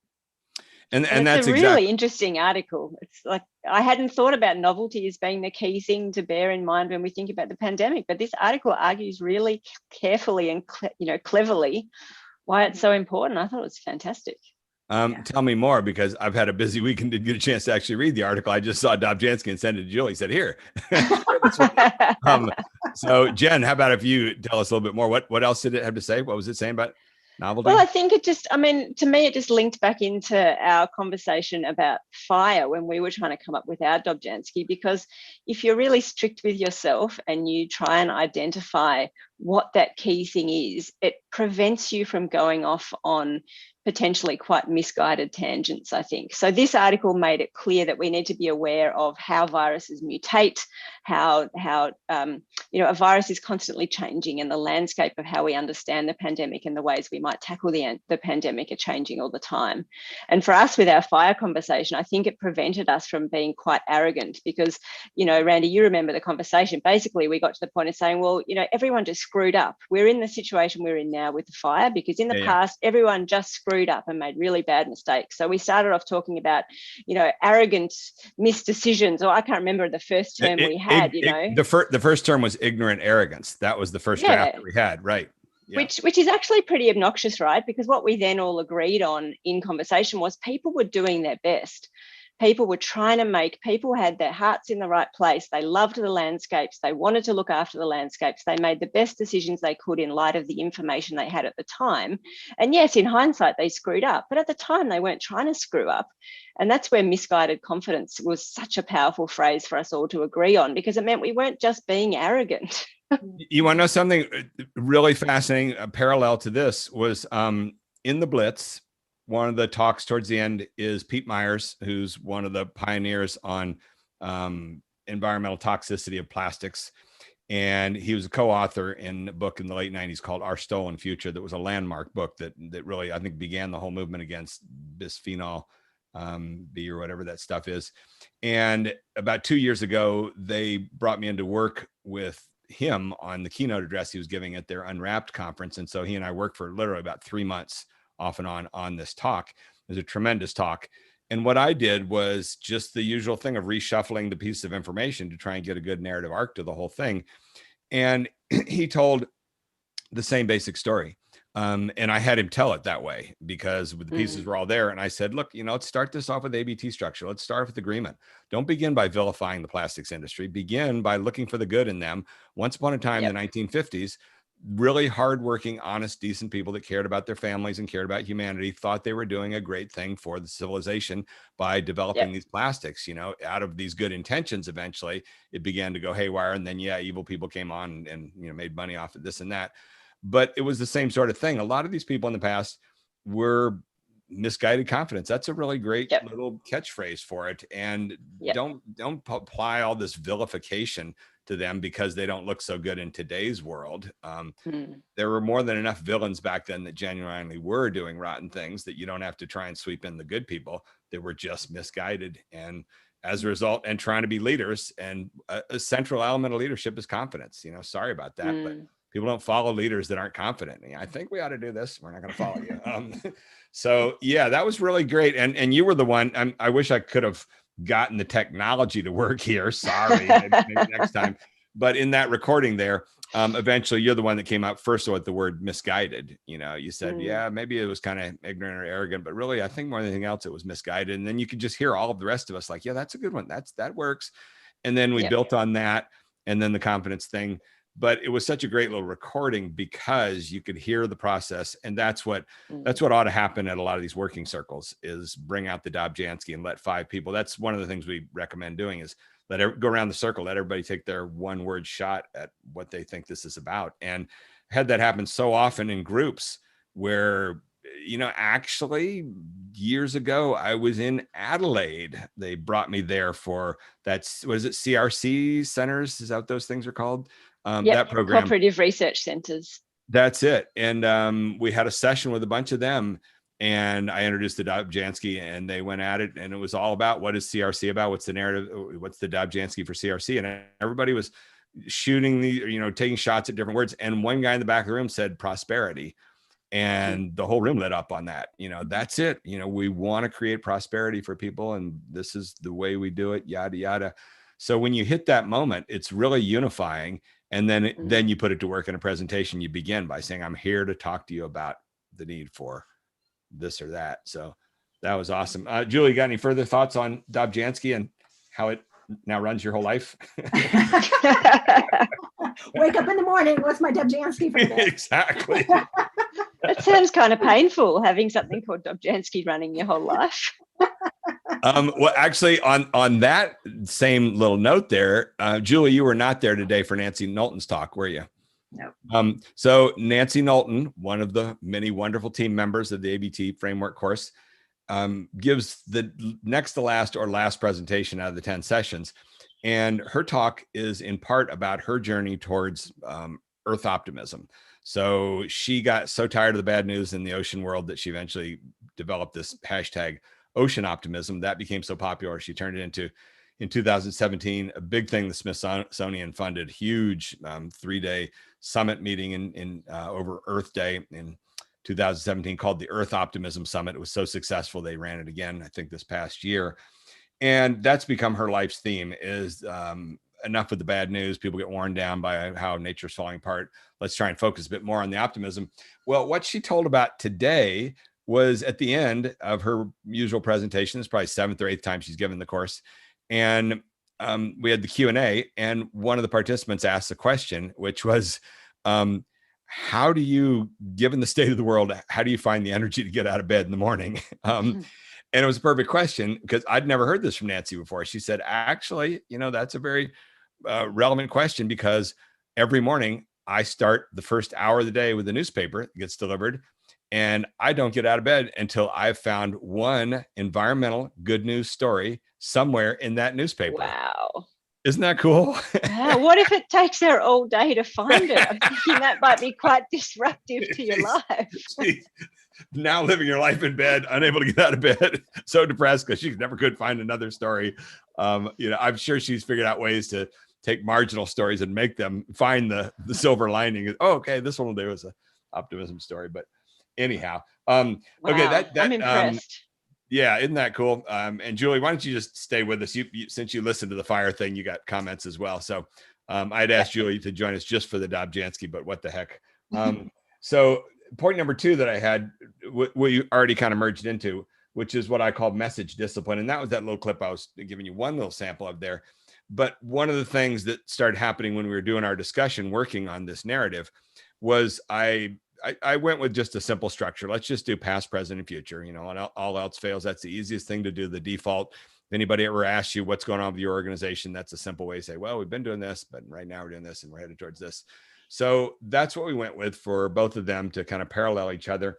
And that's a really interesting article. It's like, I hadn't thought about novelty as being the key thing to bear in mind when we think about the pandemic, but this article argues really carefully and cleverly why it's so important. I thought it was fantastic. Tell me more, because I've had a busy week and didn't get a chance to actually read the article. I just saw Dobjanski and sent it to Julie. Said, here. So Jen, how about if you tell us a little bit more? What else did it have to say? What was it saying about novelty? Well, I think to me, it just linked back into our conversation about fire when we were trying to come up with our Dobjanski, because if you're really strict with yourself and you try and identify what that key thing is, it prevents you from going off on potentially quite misguided tangents, I think. So this article made it clear that we need to be aware of how viruses mutate, how a virus is constantly changing, and the landscape of how we understand the pandemic and the ways we might tackle the pandemic are changing all the time. And for us, with our fire conversation, I think it prevented us from being quite arrogant because, Randy, you remember the conversation. Basically, we got to the point of saying, well, everyone just screwed up. We're in the situation we're in now with the fire because in the past, everyone just screwed up and made really bad mistakes. So we started off talking about, arrogant misdecisions, or I can't remember the first term we had, The first term was ignorant arrogance. That was the first draft that we had, right? Yeah. Which is actually pretty obnoxious, right? Because what we then all agreed on in conversation was people were doing their best. People were trying to people had their hearts in the right place. They loved the landscapes. They wanted to look after the landscapes. They made the best decisions they could in light of the information they had at the time. And yes, in hindsight, they screwed up, but at the time they weren't trying to screw up. And that's where misguided confidence was such a powerful phrase for us all to agree on, because it meant we weren't just being arrogant. You want to know something really fascinating? A parallel to this was in the Blitz. One of the talks towards the end is Pete Myers, who's one of the pioneers on environmental toxicity of plastics. And he was a co-author in a book in the late 90s called Our Stolen Future. That was a landmark book that really, I think, began the whole movement against bisphenol B or whatever that stuff is. And about 2 years ago, they brought me into work with him on the keynote address he was giving at their Unwrapped conference. And so he and I worked for literally about 3 months off and on this talk. It was a tremendous talk. And what I did was just the usual thing of reshuffling the piece of information to try and get a good narrative arc to the whole thing. And he told the same basic story. And I had him tell it that way because the pieces were all there. And I said, look, let's start this off with ABT structure. Let's start with agreement. Don't begin by vilifying the plastics industry. Begin by looking for the good in them. Once upon a time in the 1950s, really hardworking, honest, decent people that cared about their families and cared about humanity thought they were doing a great thing for the civilization by developing these plastics. Out of these good intentions, eventually it began to go haywire. And then, evil people came on and made money off of this and that. But it was the same sort of thing. A lot of these people in the past were misguided confidence. That's a really great little catchphrase for it. And don't apply all this vilification to them because they don't look so good in today's world. There were more than enough villains back then that genuinely were doing rotten things that you don't have to try and sweep in the good people that were just misguided. And as a result, and trying to be leaders, and a central element of leadership is confidence. Sorry about that, but people don't follow leaders that aren't confident. I think we ought to do this. We're not going to follow you. So that was really great. And you were the one, I wish I could have gotten the technology to work here. Sorry, maybe next time. But in that recording there, eventually you're the one that came out first with the word misguided. You said, maybe it was kind of ignorant or arrogant, but really, I think more than anything else, it was misguided. And then you could just hear all of the rest of us like, that's a good one. That works. And then we built on that, and then the confidence thing. But it was such a great little recording because you could hear the process. And that's what ought to happen at a lot of these working circles, is bring out the Dobjanski and let 5 people. That's one of the things we recommend doing, is go around the circle, let everybody take their one word shot at what they think this is about. And had that happen so often in groups where, actually years ago, I was in Adelaide. They brought me there for CRC centers? Is that what those things are called? That program, cooperative research centers. That's it. And we had a session with a bunch of them, and I introduced the Dobjanski, and they went at it, and it was all about, what is CRC about? What's the narrative? What's the Dobjanski for CRC? And everybody was shooting taking shots at different words. And one guy in the back of the room said prosperity, and the whole room lit up on that. That's it. We want to create prosperity for people, and this is the way we do it, yada, yada. So when you hit that moment, it's really unifying. And then you put it to work in a presentation. You begin by saying, I'm here to talk to you about the need for this or that. So that was awesome. Julie, got any further thoughts on Dobjanski and how it now runs your whole life? Wake up in the morning. What's my Dobjanski for today? Exactly. That sounds kind of painful, having something called Dobjanski running your whole life. Well, actually, on that same little note there, Julie, you were not there today for Nancy Knowlton's talk, were you? So Nancy Knowlton, one of the many wonderful team members of the ABT framework course, gives the next to last or last presentation out of the 10 sessions. And her talk is in part about her journey towards Earth optimism. So she got so tired of the bad news in the ocean world that she eventually developed this hashtag ocean optimism that became so popular. She turned it into, in 2017, a big thing the Smithsonian funded, huge 3-day summit meeting in over Earth Day in 2017 called the Earth Optimism Summit. It was so successful, they ran it again, I think, this past year. And that's become her life's theme is enough with the bad news. People get worn down by how nature's falling apart. Let's try and focus a bit more on the optimism. Well, what she told about today was at the end of her usual presentation. It's probably 7th or 8th time she's given the course. And we had the Q&A, and one of the participants asked a question, which was, how do you, given the state of the world, how do you find the energy to get out of bed in the morning? And it was a perfect question because I'd never heard this from Nancy before. She said, actually, that's a very relevant question because every morning I start the first hour of the day with a newspaper that gets delivered, and I don't get out of bed until I've found one environmental good news story somewhere in that newspaper. Wow. Isn't that cool? What if it takes her all day to find it? I'm thinking that might be quite disruptive to your life. She's now living your life in bed, unable to get out of bed, so depressed because she never could find another story. I'm sure she's figured out ways to take marginal stories and make them find the silver lining. Oh, okay, this one will do as an optimism story. But anyhow, Wow, okay, I'm impressed. Yeah, isn't that cool? And Julie, why don't you just stay with us? You since you listened to the fire thing, you got comments as well. So I'd asked Julie to join us just for the Dobjanskiyas, but what the heck? So point number 2 that I had, we already kind of merged into, which is what I call message discipline. And that was that little clip I was giving you one little sample of there. But one of the things that started happening when we were doing our discussion, working on this narrative, was I went with just a simple structure. Let's just do past, present, and future. And all else fails. That's the easiest thing to do, the default. If anybody ever asks you what's going on with your organization, that's a simple way to say, well, we've been doing this, but right now we're doing this and we're headed towards this. So that's what we went with for both of them to kind of parallel each other.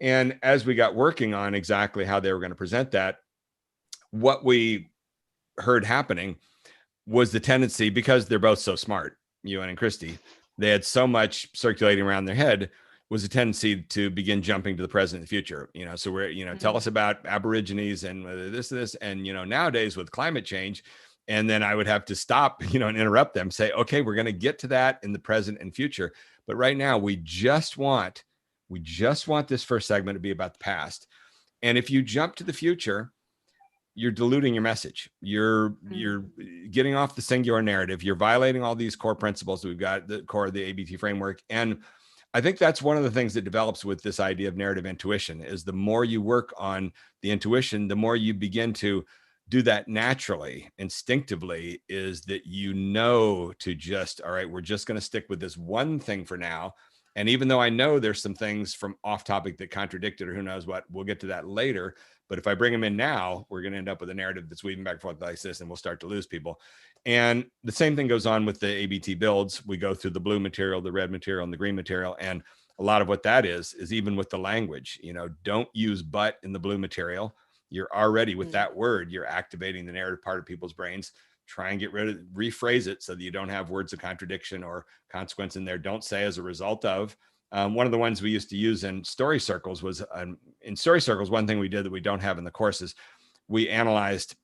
And as we got working on exactly how they were going to present that, what we heard happening was the tendency, because they're both so smart, Ewan and Christy, they had so much circulating around their head, was a tendency to begin jumping to the present and the future. So we're, tell us about Aborigines and this, and, nowadays with climate change. And then I would have to stop, and interrupt them, say, okay, we're going to get to that in the present and future. But right now we just want this first segment to be about the past. And if you jump to the future, you're diluting your message. You're getting off the singular narrative. You're violating all these core principles that we've got at the core of the ABT framework. And I think that's one of the things that develops with this idea of narrative intuition is the more you work on the intuition, the more you begin to do that naturally, instinctively, is that to just, all right, we're just going to stick with this one thing for now. And even though I know there's some things from off topic that contradict it or who knows what, we'll get to that later. But if I bring them in now, we're going to end up with a narrative that's weaving back and forth like this, and we'll start to lose people. And the same thing goes on with the ABT builds. We go through the blue material, the red material, and the green material. And a lot of what that is even with the language, don't use but in the blue material. You're already with that word, you're activating the narrative part of people's brains. Try and rephrase it so that you don't have words of contradiction or consequence in there. Don't say as a result of. One of the ones we used to use in story circles was one thing we did that we don't have in the courses. We analyzed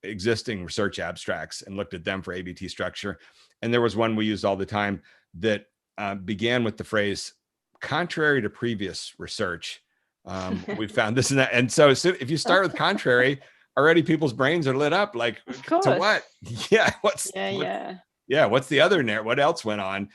existing research abstracts and looked at them for ABT structure. And there was one we used all the time that began with the phrase, contrary to previous research, we found this and that. And so if you start with contrary, already people's brains are lit up like, to what? Yeah. What's the other narrative? What else went on?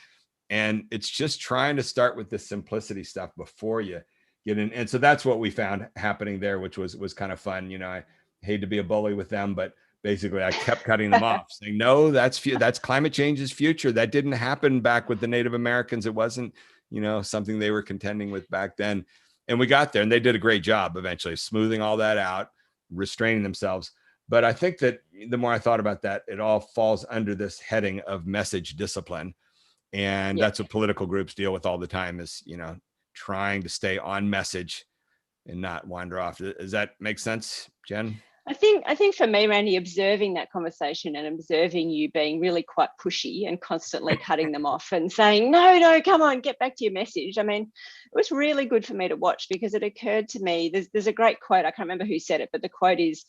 And it's just trying to start with the simplicity stuff before you get in. And so that's what we found happening there, which was kind of fun. I hate to be a bully with them, but basically I kept cutting them off, saying, no, that's climate change's future. That didn't happen back with the Native Americans. It wasn't, something they were contending with back then. And we got there, and they did a great job eventually smoothing all that out, restraining themselves. But I think that the more I thought about that, it all falls under this heading of message discipline. And Yeah. that's what political groups deal with all the time is, trying to stay on message and not wander off. Does that make sense, Jen? I think for me, Randy, observing that conversation and observing you being really quite pushy and constantly cutting them off and saying, no, come on, get back to your message. I mean, it was really good for me to watch because it occurred to me, there's a great quote, I can't remember who said it, but the quote is,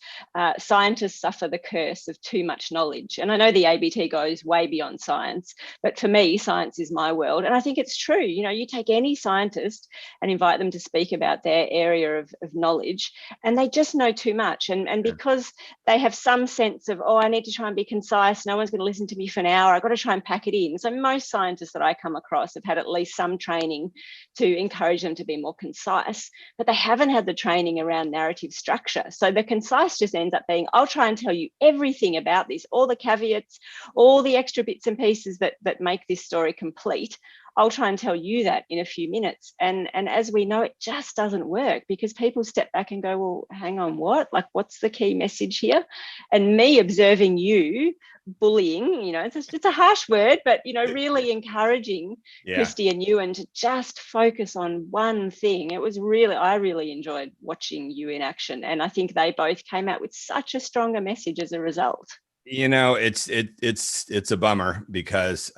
scientists suffer the curse of too much knowledge. And I know the ABT goes way beyond science, but for me, science is my world. And I think it's true. You take any scientist and invite them to speak about their area of knowledge, and they just know too much. And because they have some sense of, I need to try and be concise. No one's going to listen to me for an hour. I've got to try and pack it in. So most scientists that I come across have had at least some training to encourage them to be more concise, but they haven't had the training around narrative structure. So the concise just ends up being, I'll try and tell you everything about this, all the caveats, all the extra bits and pieces that make this story complete. I'll try and tell you that in a few minutes. And as we know, it just doesn't work because people step back and go, well, hang on, what? Like, what's the key message here? And me observing you bullying, it's a harsh word, but, really encouraging Christy and Ewan to just focus on one thing. I really enjoyed watching you in action. And I think they both came out with such a stronger message as a result. It's a bummer because,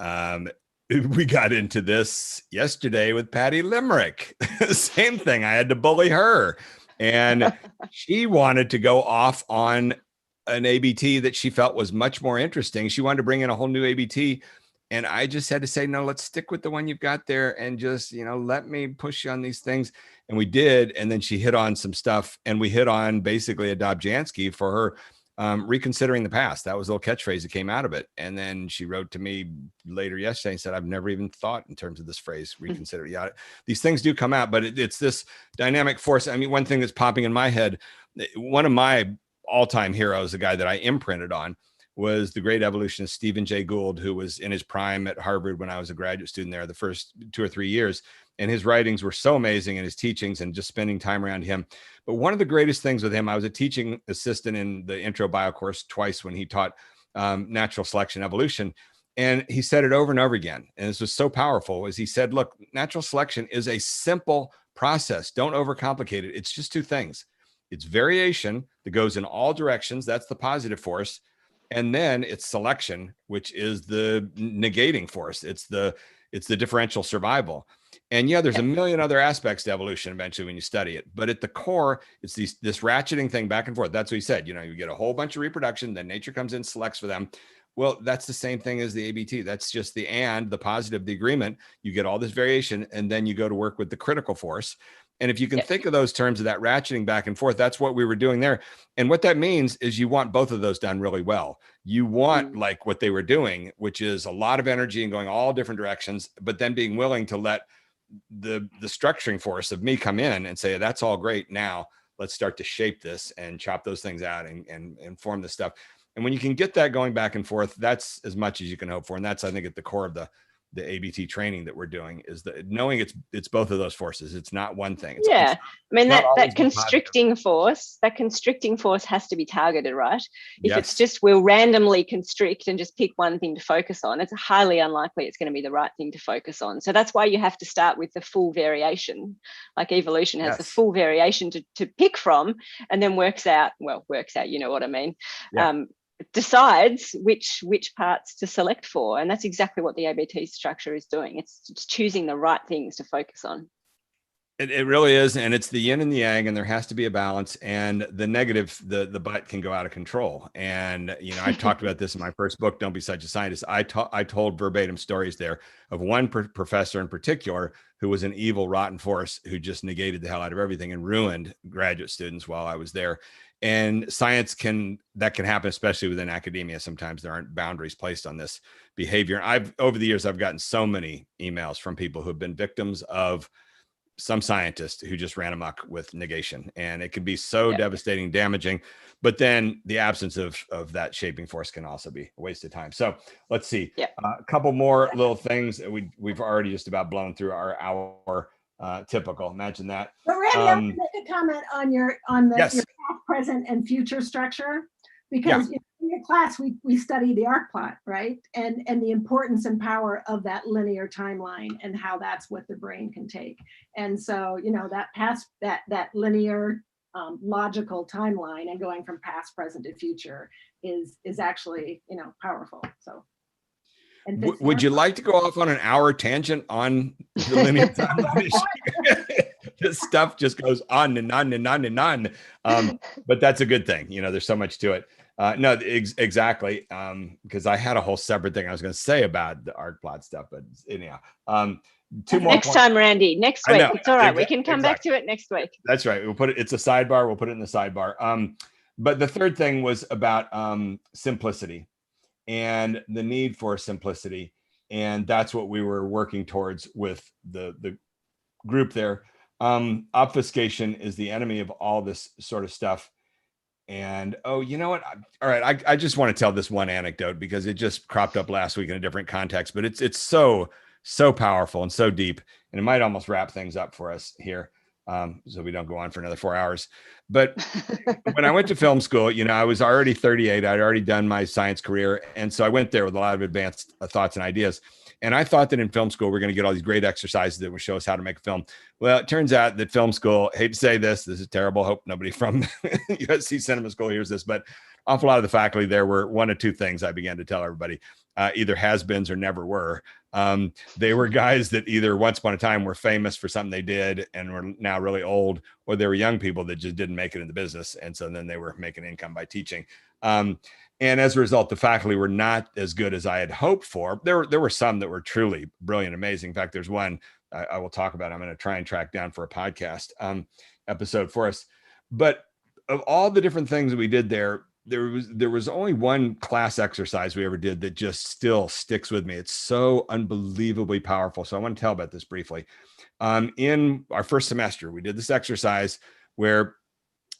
we got into this yesterday with Patty Limerick. Same thing. I had to bully her. And she wanted to go off on an ABT that she felt was much more interesting. She wanted to bring in a whole new ABT. And I just had to say, no, let's stick with the one you've got there and just, let me push you on these things. And we did. And then she hit on some stuff. And we hit on basically a Dobjanskiyas for her reconsidering the past. That was a little catchphrase that came out of it. And then she wrote to me later yesterday and said, I've never even thought in terms of this phrase, reconsider. Yeah, these things do come out, but it's this dynamic force. I mean, one thing that's popping in my head, one of my all-time heroes, the guy that I imprinted on, was the great evolutionist Stephen Jay Gould, who was in his prime at Harvard when I was a graduate student there the first 2 or 3 years. And his writings were so amazing, and his teachings and just spending time around him. But one of the greatest things with him, I was a teaching assistant in the intro bio course twice when he taught natural selection evolution. And he said it over and over again. And this was so powerful, as he said, look, natural selection is a simple process. Don't overcomplicate it. It's just two things. It's variation that goes in all directions. That's the positive force. And then it's selection, which is the negating force. It's the differential survival. And there's a million other aspects to evolution eventually when you study it. But at the core, it's this ratcheting thing back and forth. That's what he said. You get a whole bunch of reproduction, then nature comes in, selects for them. Well, that's the same thing as the ABT. That's just the positive, the agreement. You get all this variation, and then you go to work with the critical force. And if you can think of those terms of that ratcheting back and forth, that's what we were doing there. And what that means is you want both of those done really well. You want like what they were doing, which is a lot of energy and going all different directions, but then being willing to let the structuring force of me come in and say, that's all great. Now let's start to shape this and chop those things out and form this stuff. And when you can get that going back and forth, that's as much as you can hope for. And that's, I think, at the core of the ABT training that we're doing, is that knowing it's both of those forces. It's not one thing. I mean, that constricting force has to be targeted, right? If it's just, we'll randomly constrict and just pick one thing to focus on, it's highly unlikely it's going to be the right thing to focus on. So that's why you have to start with the full variation. Like evolution has the full variation to pick from, and then works out, you know what I mean? Decides which parts to select for. And that's exactly what the ABT structure is doing. It's choosing the right things to focus on. It really is. And it's the yin and the yang, and there has to be a balance. And the negative, the butt can go out of control. And, I talked about this in my first book, Don't Be Such a Scientist. I told verbatim stories there of one professor in particular who was an evil, rotten force who just negated the hell out of everything and ruined graduate students while I was there. And science that can happen, especially within academia. Sometimes there aren't boundaries placed on this behavior. Over the years, I've gotten so many emails from people who have been victims of some scientist who just ran amok with negation, and it can be so devastating, damaging. But then the absence of that shaping force can also be a waste of time. So let's see, a couple more little things. We've already just about blown through our hour. Typical. Imagine that. But Randy, I want to make a comment on your past, present, and future structure. because in your class we study the arc plot, right? And the importance and power of that linear timeline and how that's what the brain can take. And so, that linear logical timeline and going from past, present to future is actually, powerful. So. Would you like to go off on an hour tangent on the linear timeline issue? This stuff just goes on and on and on and on. But that's a good thing. There's so much to it. No, exactly. Because I had a whole separate thing I was going to say about the arc plot stuff. But anyhow, two more next points. time, Randy. Next week. It's all right. We can come back to it next week. That's right. It's a sidebar. We'll put it in the sidebar. But the third thing was about simplicity and the need for simplicity. And that's what we were working towards with the group there. Obfuscation is the enemy of all this sort of stuff. And you know what? All right, I just want to tell this one anecdote because it just cropped up last week in a different context, but it's so powerful and so deep, and it might almost wrap things up for us here, so we don't go on for another 4 hours. But when I went to film school, I was already 38. I'd already done my science career, and so I went there with a lot of advanced thoughts and ideas. And I thought that in film school, we're going to get all these great exercises that would show us how to make a film. Well, it turns out that film school, hate to say this is terrible. Hope nobody from USC Cinema School hears this, but awful lot of the faculty there were one of two things I began to tell everybody, either has-beens or never were. They were guys that either once upon a time were famous for something they did and were now really old, or they were young people that just didn't make it in the business. And so then they were making income by teaching. And as a result, the faculty were not as good as I had hoped for. There were some that were truly brilliant, amazing. In fact, there's one I will talk about. I'm going to try and track down for a podcast episode for us. But of all the different things that we did there was only one class exercise we ever did that just still sticks with me. It's so unbelievably powerful. So I want to tell about this briefly. In our first semester, we did this exercise where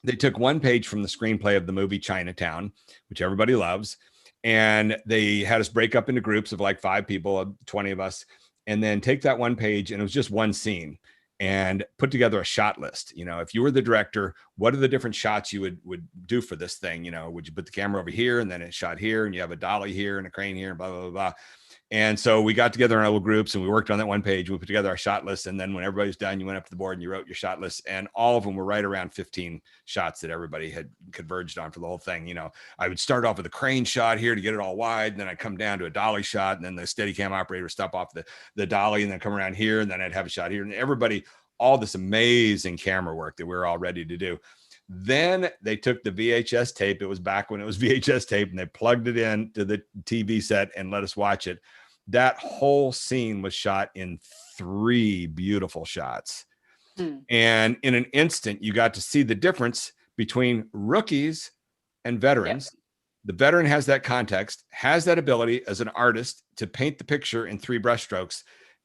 they took one page from the screenplay of the movie Chinatown, which everybody loves. And they had us break up into groups of like 5 people, 20 of us, and then take that one page, and it was just one scene, and put together a shot list. If you were the director, what are the different shots you would do for this thing? Would you put the camera over here and then it's shot here, and you have a dolly here and a crane here, and blah, blah, blah, blah. And so we got together in our little groups and we worked on that one page. We put together our shot list. And then when everybody was done, you went up to the board and you wrote your shot list. And all of them were right around 15 shots that everybody had converged on for the whole thing. I would start off with a crane shot here to get it all wide. And then I'd come down to a dolly shot. And then the Steadicam operator would stop off the dolly and then come around here. And then I'd have a shot here. And everybody, all this amazing camera work that we were all ready to do. Then they took the VHS tape. It was back when it was VHS tape, and they plugged it in to the TV set and let us watch it. That whole scene was shot in 3 beautiful shots. And in an instant, you got to see the difference between rookies and veterans. Yep. The veteran has that context, has that ability as an artist to paint the picture in 3 brushstrokes.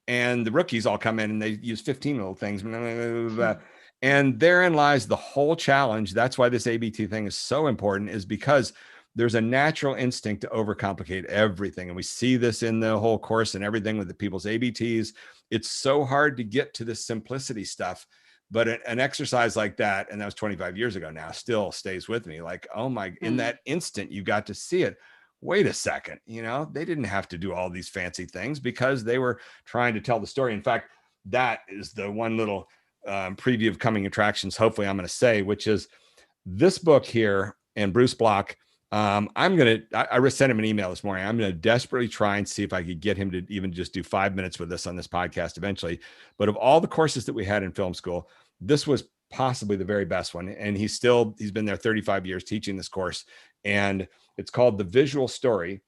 And the rookies all come in and they use 15 little things. Blah, blah, blah, blah. And therein lies the whole challenge. That's why this ABT thing is so important, is because there's a natural instinct to overcomplicate everything. And we see this in the whole course and everything with the people's ABTs. It's so hard to get to the simplicity stuff. But an exercise like that, and that was 25 years ago now, still stays with me. Like, oh my, in that instant, you got to see it. Wait a second, they didn't have to do all these fancy things because they were trying to tell the story. In fact, that is the one little preview of coming attractions, hopefully I'm going to say, which is this book here, and Bruce Block. I sent him an email this morning. I'm going to desperately try and see if I could get him to even just do 5 minutes with us on this podcast eventually. But of all the courses that we had in film school, this was possibly the very best one. And he's been there 35 years teaching this course. And it's called The Visual Story,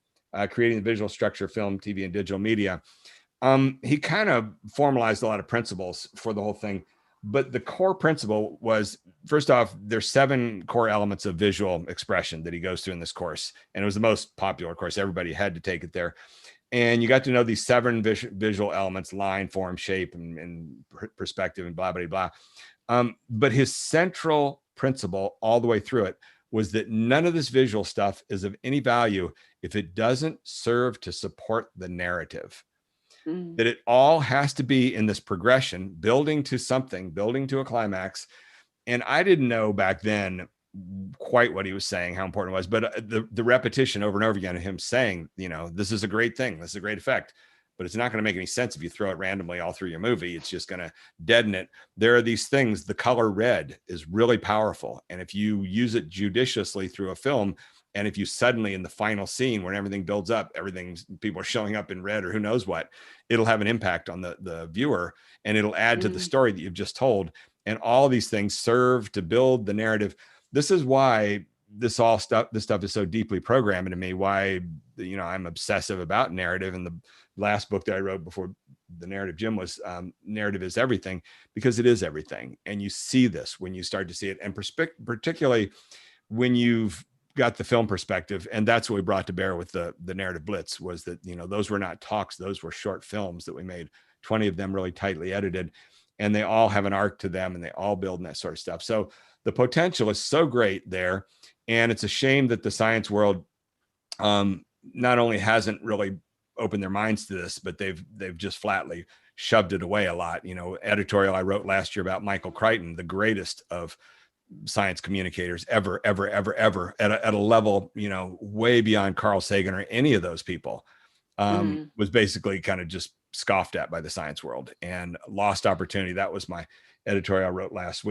Creating the Visual Structure of Film, TV, and Digital Media. He kind of formalized a lot of principles for the whole thing. But the core principle was, first off, there's 7 core elements of visual expression that he goes through in this course. And it was the most popular course. Everybody had to take it there. And you got to know these 7 visual elements: line, form, shape, and perspective, and blah, blah, blah. But his central principle all the way through it was that none of this visual stuff is of any value if it doesn't serve to support the narrative. That it all has to be in this progression, building to something, building to a climax. And I didn't know back then quite what he was saying, how important it was, but the repetition over and over again of him saying, this is a great thing, this is a great effect, but it's not going to make any sense if you throw it randomly all through your movie. It's just going to deaden it. There are these things. The color red is really powerful, and if you use it judiciously through a film, and if you suddenly in the final scene when everything builds up, people are showing up in red or who knows what, it'll have an impact on the viewer, and it'll add to the story that you've just told. And all these things serve to build the narrative. This is why this stuff is so deeply programmed into me, why I'm obsessive about narrative. And the last book that I wrote before the narrative gym was Narrative is Everything, because it is everything. And you see this when you start to see it, and particularly when you've got the film perspective. And that's what we brought to bear with the narrative blitz, was that those were not talks, those were short films that we made, 20 of them really tightly edited, and they all have an arc to them, and they all build and that sort of stuff. So the potential is so great there. And it's a shame that the science world not only hasn't really opened their minds to this, but they've just flatly shoved it away a lot. Editorial I wrote last year about Michael Crichton, the greatest of science communicators ever at a level, way beyond Carl Sagan or any of those people, was basically kind of just scoffed at by the science world and lost opportunity. That was my editorial I wrote last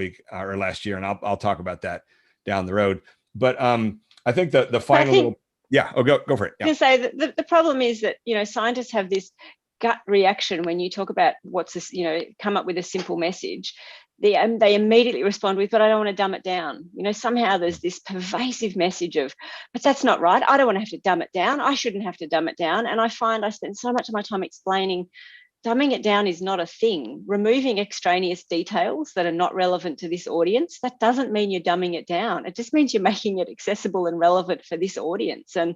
year. And I'll talk about that down the road. But I think the final go for it. Yeah. To say that the problem is that, scientists have this gut reaction when you talk about what's this, come up with a simple message. They immediately respond with, but I don't want to dumb it down. Somehow there's this pervasive message of, but that's not right. I don't want to have to dumb it down. I shouldn't have to dumb it down. And I find I spend so much of my time explaining dumbing it down is not a thing. Removing extraneous details that are not relevant to this audience, that doesn't mean you're dumbing it down. It just means you're making it accessible and relevant for this audience. And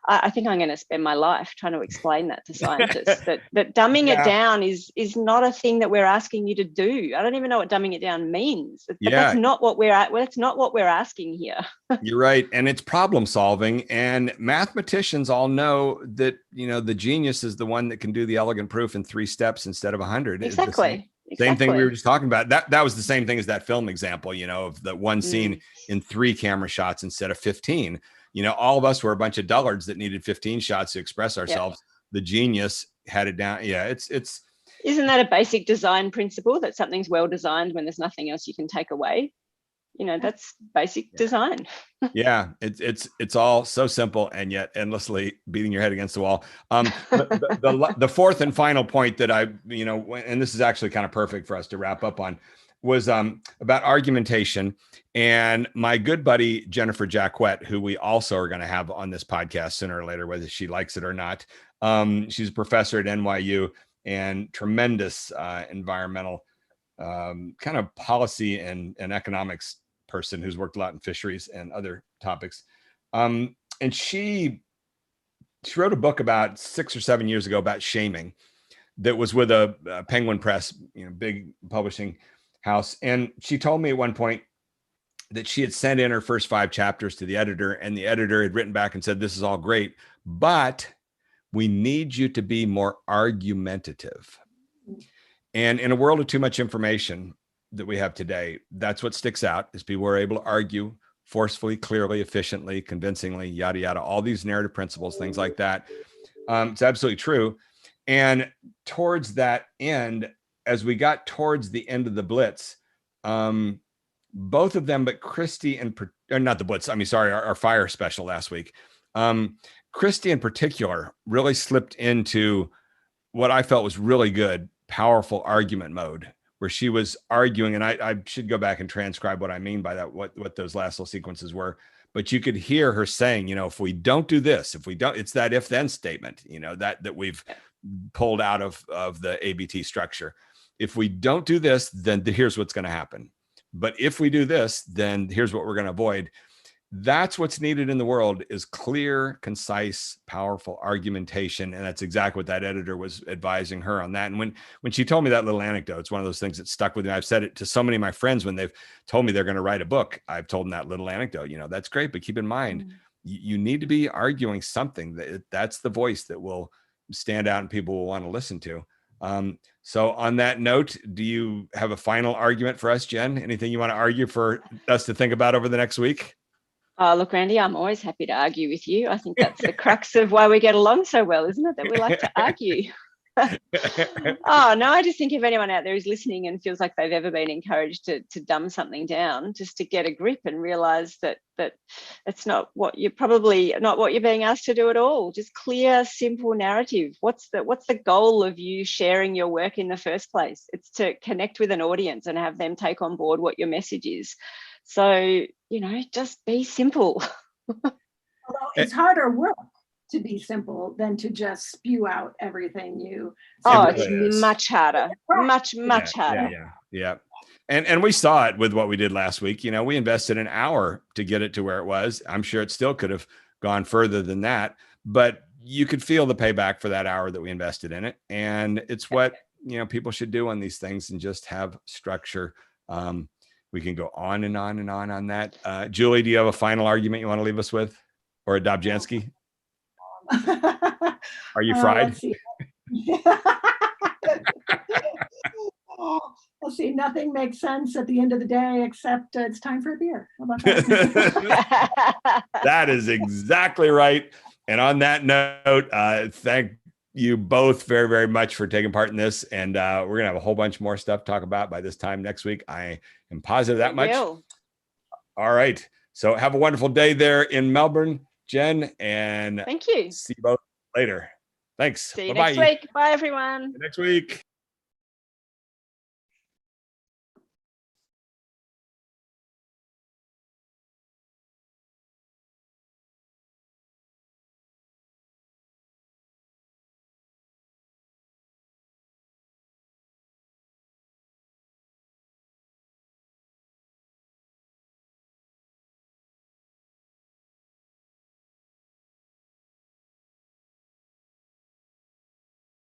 I think I'm going to spend my life trying to explain that to scientists, that dumbing it down is not a thing that we're asking you to do. I don't even know what dumbing it down means. But that's not what we're asking here. You're right. And it's problem solving. And mathematicians all know that, the genius is the one that can do the elegant proof in 3 steps instead of 100. Exactly. Same thing we were just talking about. That was the same thing as that film example, of the one scene in 3 camera shots instead of 15. All of us were a bunch of dullards that needed 15 shots to express ourselves. The genius had it down. Yeah, it's Isn't that a basic design principle, that something's well designed when there's nothing else you can take away? That's basic design. Yeah, it's all so simple and yet endlessly beating your head against the wall. The fourth and final point that and this is actually kind of perfect for us to wrap up on, was about argumentation. And my good buddy Jennifer Jacquette, who we also are going to have on this podcast sooner or later, whether she likes it or not. She's a professor at NYU and tremendous environmental kind of policy and economics person who's worked a lot in fisheries and other topics. And she wrote a book about 6 or 7 years ago about shaming, that was with a Penguin Press, big publishing house. And she told me at one point that she had sent in her first 5 chapters to the editor, and the editor had written back and said, "This is all great, but we need you to be more argumentative." And in a world of too much information that we have today, that's what sticks out, is people are able to argue forcefully, clearly, efficiently, convincingly, yada, yada, all these narrative principles, things like that. It's absolutely true. And towards that end, as we got towards the end of the Blitz, both of them, but Christy not the Blitz, our fire special last week. Christy in particular really slipped into what I felt was really good, powerful argument mode, where she was arguing, and I should go back and transcribe what I mean by that, what those last little sequences were. But you could hear her saying, if we don't do this, it's that if then statement, that we've pulled out of the ABT structure. If we don't do this, then here's what's going to happen. But if we do this, then here's what we're going to avoid. That's what's needed in the world, is clear, concise, powerful argumentation. And that's exactly what that editor was advising her on that. And when she told me that little anecdote, it's one of those things that stuck with me. I've said it to so many of my friends when they've told me they're going to write a book. I've told them that little anecdote. That's great, but keep in mind, you need to be arguing something that's the voice that will stand out and people will want to listen to. So on that note, do you have a final argument for us, Jen? Anything you want to argue for us to think about over the next week? Oh, look, Randy, I'm always happy to argue with you. I think that's the crux of why we get along so well, isn't it? That we like to argue. Oh, no, I just think if anyone out there is listening and feels like they've ever been encouraged to dumb something down, just to get a grip and realize that it's not what you're being asked to do at all. Just clear, simple narrative. What's the goal of you sharing your work in the first place? It's to connect with an audience and have them take on board what your message is. So, just be simple. Although it's harder work to be simple than to just spew out everything you. Oh, it's much harder, much harder. Yeah. And we saw it with what we did last week. We invested an hour to get it to where it was. I'm sure it still could have gone further than that, but you could feel the payback for that hour that we invested in it. And it's what, people should do on these things, and just have structure. We can go on and on and on that. Julie, do you have a final argument you want to leave us with, or a Dobjanski? Are you fried? Let's see. Nothing makes sense at the end of the day except it's time for a beer. How about that? That is exactly right. And on that note, thank you both very, very much for taking part in this. And we're going to have a whole bunch more stuff to talk about by this time next week. I am positive that much. All right. So have a wonderful day there in Melbourne, Jen. And thank you. See you both later. Thanks. See you next week. Bye, everyone. Next week.